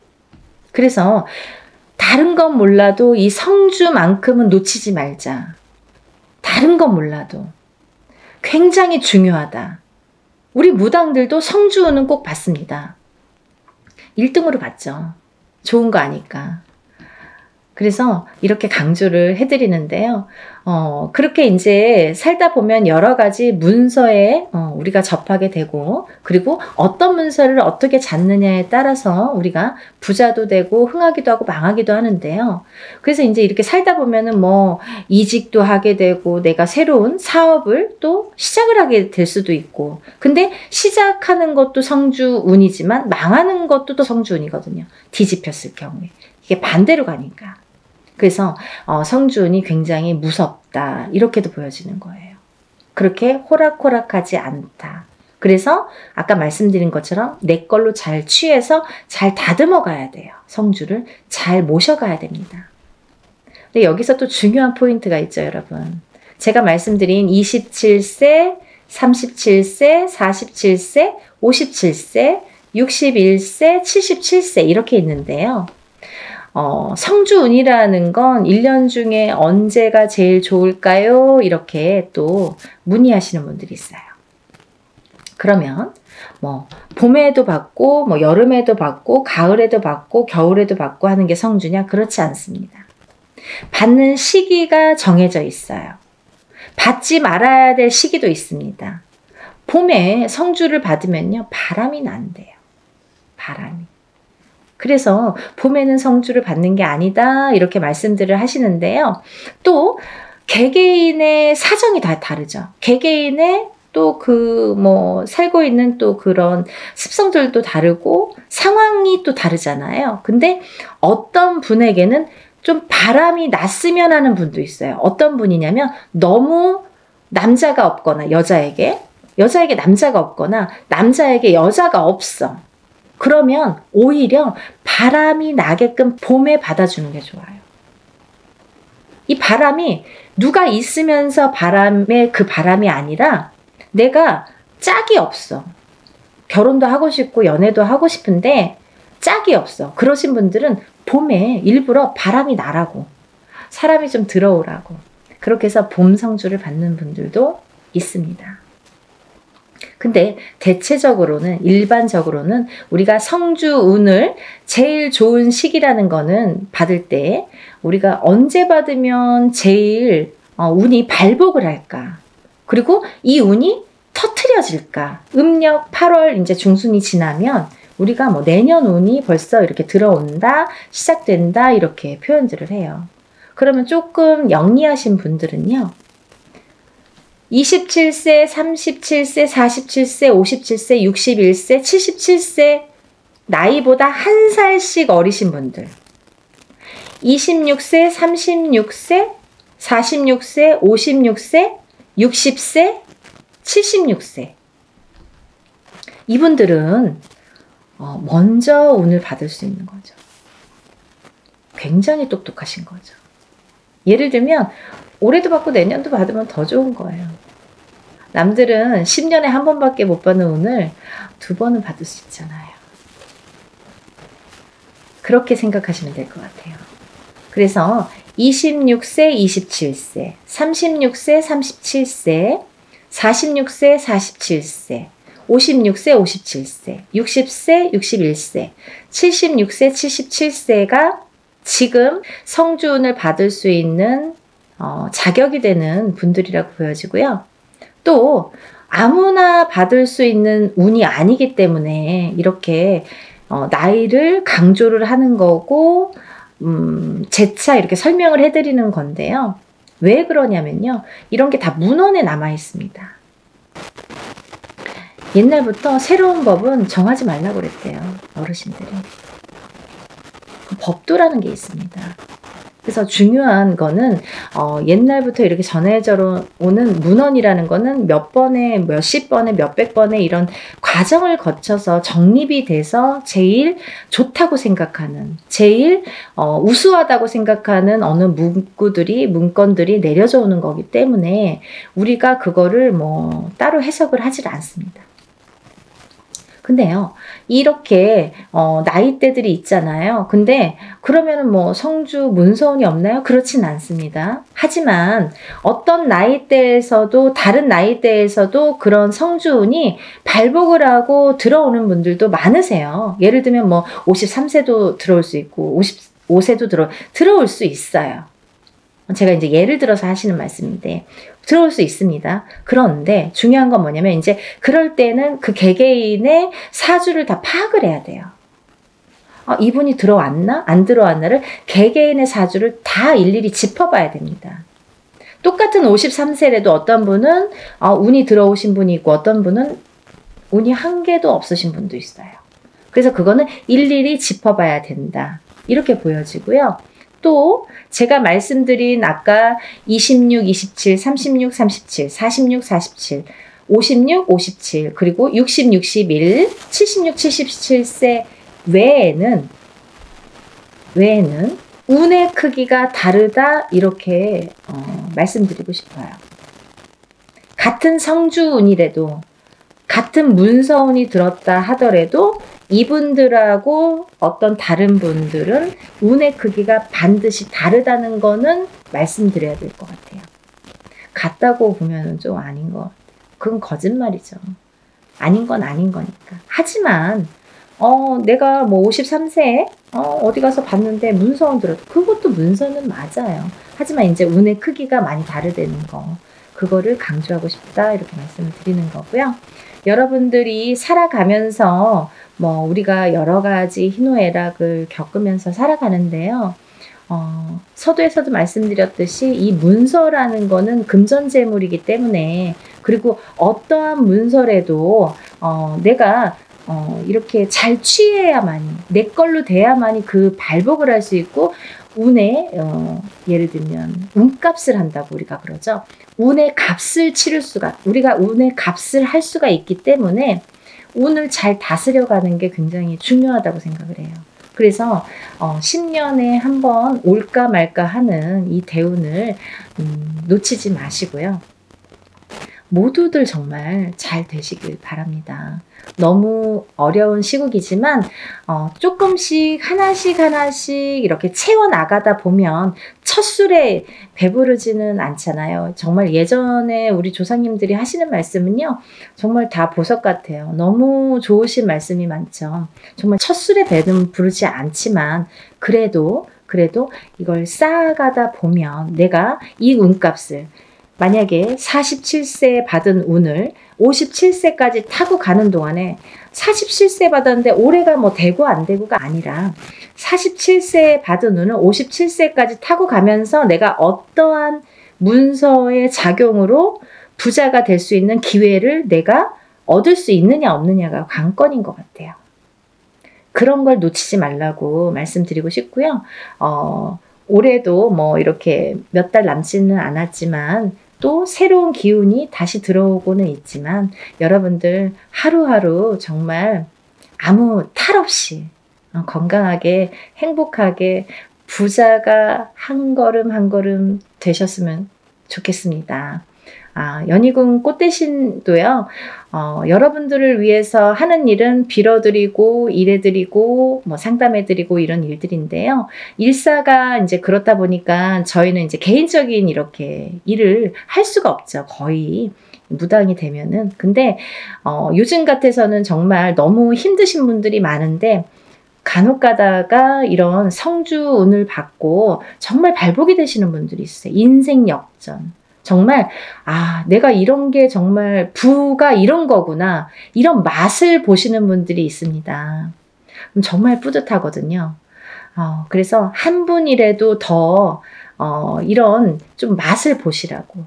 그래서 다른 건 몰라도 이 성주만큼은 놓치지 말자. 다른 건 몰라도 굉장히 중요하다. 우리 무당들도 성주운은 꼭 받습니다. 1등으로 받죠. 좋은 거 아니까. 그래서 이렇게 강조를 해드리는데요. 그렇게 이제 살다 보면 여러 가지 문서에 우리가 접하게 되고 그리고 어떤 문서를 어떻게 잡느냐에 따라서 우리가 부자도 되고 흥하기도 하고 망하기도 하는데요. 그래서 이제 이렇게 살다 보면은 뭐 이직도 하게 되고 내가 새로운 사업을 또 시작을 하게 될 수도 있고 근데 시작하는 것도 성주운이지만 망하는 것도 또 성주운이거든요. 뒤집혔을 경우에. 이게 반대로 가니까. 그래서 성주운이 굉장히 무섭다 이렇게도 보여지는 거예요. 그렇게 호락호락하지 않다. 그래서 아까 말씀드린 것처럼 내 걸로 잘 취해서 잘 다듬어 가야 돼요. 성주를 잘 모셔가야 됩니다. 근데 여기서 또 중요한 포인트가 있죠, 여러분. 제가 말씀드린 27세, 37세, 47세, 57세, 61세, 77세 이렇게 있는데요. 성주운이라는 건 1년 중에 언제가 제일 좋을까요? 이렇게 또 문의하시는 분들이 있어요. 그러면 뭐 봄에도 받고 뭐 여름에도 받고 가을에도 받고 겨울에도 받고 하는 게 성주냐? 그렇지 않습니다. 받는 시기가 정해져 있어요. 받지 말아야 될 시기도 있습니다. 봄에 성주를 받으면요. 바람이 난대요. 바람이. 그래서 봄에는 성주를 받는 게 아니다 이렇게 말씀들을 하시는데요. 또 개개인의 사정이 다 다르죠. 개개인의 또 그 뭐 살고 있는 또 그런 습성들도 다르고 상황이 또 다르잖아요. 근데 어떤 분에게는 좀 바람이 났으면 하는 분도 있어요. 어떤 분이냐면 너무 남자가 없거나 여자에게 남자가 없거나 남자에게 여자가 없어. 그러면 오히려 바람이 나게끔 봄에 받아주는 게 좋아요. 이 바람이 누가 있으면서 바람의 그 바람이 아니라 내가 짝이 없어. 결혼도 하고 싶고 연애도 하고 싶은데 짝이 없어. 그러신 분들은 봄에 일부러 바람이 나라고 사람이 좀 들어오라고 그렇게 해서 봄 성주를 받는 분들도 있습니다. 근데 대체적으로는 일반적으로는 우리가 성주운을 제일 좋은 시기라는 거는 받을 때 우리가 언제 받으면 제일 운이 발복을 할까? 그리고 이 운이 터트려질까? 음력 8월 이제 중순이 지나면 우리가 뭐 내년 운이 벌써 이렇게 들어온다, 시작된다 이렇게 표현들을 해요. 그러면 조금 영리하신 분들은요. 27세, 37세, 47세, 57세, 61세, 77세 나이보다 한 살씩 어리신 분들 26세, 36세, 46세, 56세, 60세, 76세 이분들은 먼저 운을 받을 수 있는 거죠. 굉장히 똑똑하신 거죠. 예를 들면 올해도 받고 내년도 받으면 더 좋은 거예요. 남들은 10년에 한 번밖에 못 받는 운을 2번은 받을 수 있잖아요. 그렇게 생각하시면 될 것 같아요. 그래서 26세, 27세, 36세, 37세, 46세, 47세, 56세, 57세, 60세, 61세, 76세, 77세가 지금 성주운을 받을 수 있는 자격이 되는 분들이라고 보여지고요. 또 아무나 받을 수 있는 운이 아니기 때문에 이렇게 나이를 강조를 하는 거고 재차 이렇게 설명을 해드리는 건데요. 왜 그러냐면요. 이런 게 다 문헌에 남아 있습니다. 옛날부터 새로운 법은 정하지 말라고 그랬대요. 어르신들이. 법도라는 게 있습니다. 그래서 중요한 거는 옛날부터 이렇게 전해져 오는 문헌이라는 거는 몇 번에 몇십 번에 몇백 번에 이런 과정을 거쳐서 정립이 돼서 제일 좋다고 생각하는, 제일 우수하다고 생각하는 어느 문건들이 내려져 오는 거기 때문에 우리가 그거를 뭐 따로 해석을 하질 않습니다. 근데요, 이렇게 나이대들이 있잖아요. 근데 그러면은 뭐 성주 문서운이 없나요? 그렇진 않습니다. 하지만 어떤 나이대에서도 다른 나이대에서도 그런 성주운이 발복을 하고 들어오는 분들도 많으세요. 예를 들면 뭐 53세도 들어올 수 있고 55세도 들어올 수 있어요. 제가 이제 예를 들어서 하시는 말씀인데 들어올 수 있습니다. 그런데 중요한 건 뭐냐면 이제 그럴 때는 그 개개인의 사주를 다 파악을 해야 돼요. 이분이 들어왔나? 안 들어왔나를 개개인의 사주를 다 일일이 짚어봐야 됩니다. 똑같은 53세라도 어떤 분은 운이 들어오신 분이 있고 어떤 분은 운이 한 개도 없으신 분도 있어요. 그래서 그거는 일일이 짚어봐야 된다. 이렇게 보여지고요. 또 제가 말씀드린 아까 26, 27, 36, 37, 46, 47, 56, 57 그리고 60, 61, 76, 77세 외에는 운의 크기가 다르다 이렇게 말씀드리고 싶어요. 같은 성주운이라도 같은 문서운이 들었다 하더라도 이분들하고 어떤 다른 분들은 운의 크기가 반드시 다르다는 거는 말씀드려야 될 것 같아요. 같다고 보면 좀 아닌 거. 그건 거짓말이죠. 아닌 건 아닌 거니까. 하지만 내가 뭐 53세에 어디 가서 봤는데 문서운 들어도 그것도 문서는 맞아요. 하지만 이제 운의 크기가 많이 다르다는 거. 그거를 강조하고 싶다 이렇게 말씀을 드리는 거고요. 여러분들이 살아가면서 뭐 우리가 여러 가지 희노애락을 겪으면서 살아가는데요. 서두에서도 말씀드렸듯이 이 문서라는 거는 금전재물이기 때문에 그리고 어떠한 문서라도 내가 이렇게 잘 취해야만이 내 걸로 돼야만이 그 발복을 할 수 있고 운에 예를 들면 운값을 한다고 우리가 그러죠. 운의 값을 치를 수가 우리가 운의 값을 할 수가 있기 때문에 운을 잘 다스려가는 게 굉장히 중요하다고 생각을 해요. 그래서 10년에 한 번 올까 말까 하는 이 대운을 놓치지 마시고요. 모두들 정말 잘 되시길 바랍니다. 너무 어려운 시국이지만 조금씩 하나씩 이렇게 채워나가다 보면 첫 술에 배부르지는 않잖아요. 정말 예전에 우리 조상님들이 하시는 말씀은요. 정말 다 보석 같아요. 너무 좋으신 말씀이 많죠. 정말 첫 술에 배는 부르지 않지만 그래도 이걸 쌓아가다 보면 내가 이 운값을 만약에 47세에 받은 운을 57세까지 타고 가는 동안에 47세 받았는데 올해가 뭐 되고 안 되고가 아니라 47세에 받은 운을 57세까지 타고 가면서 내가 어떠한 문서의 작용으로 부자가 될 수 있는 기회를 내가 얻을 수 있느냐 없느냐가 관건인 것 같아요. 그런 걸 놓치지 말라고 말씀드리고 싶고요. 올해도 뭐 이렇게 몇 달 남지는 않았지만 또 새로운 기운이 다시 들어오고는 있지만 여러분들 하루하루 정말 아무 탈 없이 건강하게 행복하게 부자가 한 걸음 한 걸음 되셨으면 좋겠습니다. 연희군 꽃대신도요, 여러분들을 위해서 하는 일은 빌어드리고, 일해드리고, 뭐 상담해드리고 이런 일들인데요. 일사가 이제 그렇다 보니까 저희는 이제 개인적인 이렇게 일을 할 수가 없죠. 거의. 무당이 되면은. 근데, 요즘 같아서는 정말 너무 힘드신 분들이 많은데, 간혹 가다가 이런 성주운을 받고 정말 발복이 되시는 분들이 있어요. 인생 역전. 정말 내가 이런 게 정말 부가 이런 거구나. 이런 맛을 보시는 분들이 있습니다. 정말 뿌듯하거든요. 그래서 한 분이라도 더 이런 좀 맛을 보시라고.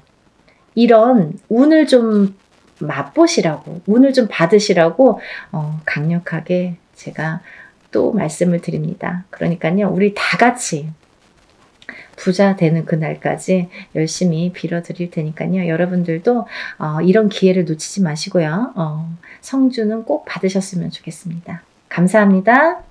이런 운을 좀 맛보시라고. 운을 좀 받으시라고 강력하게 제가 또 말씀을 드립니다. 그러니까요, 우리 다 같이 부자 되는 그날까지 열심히 빌어드릴 테니까요. 여러분들도 이런 기회를 놓치지 마시고요. 성주는 꼭 받으셨으면 좋겠습니다. 감사합니다.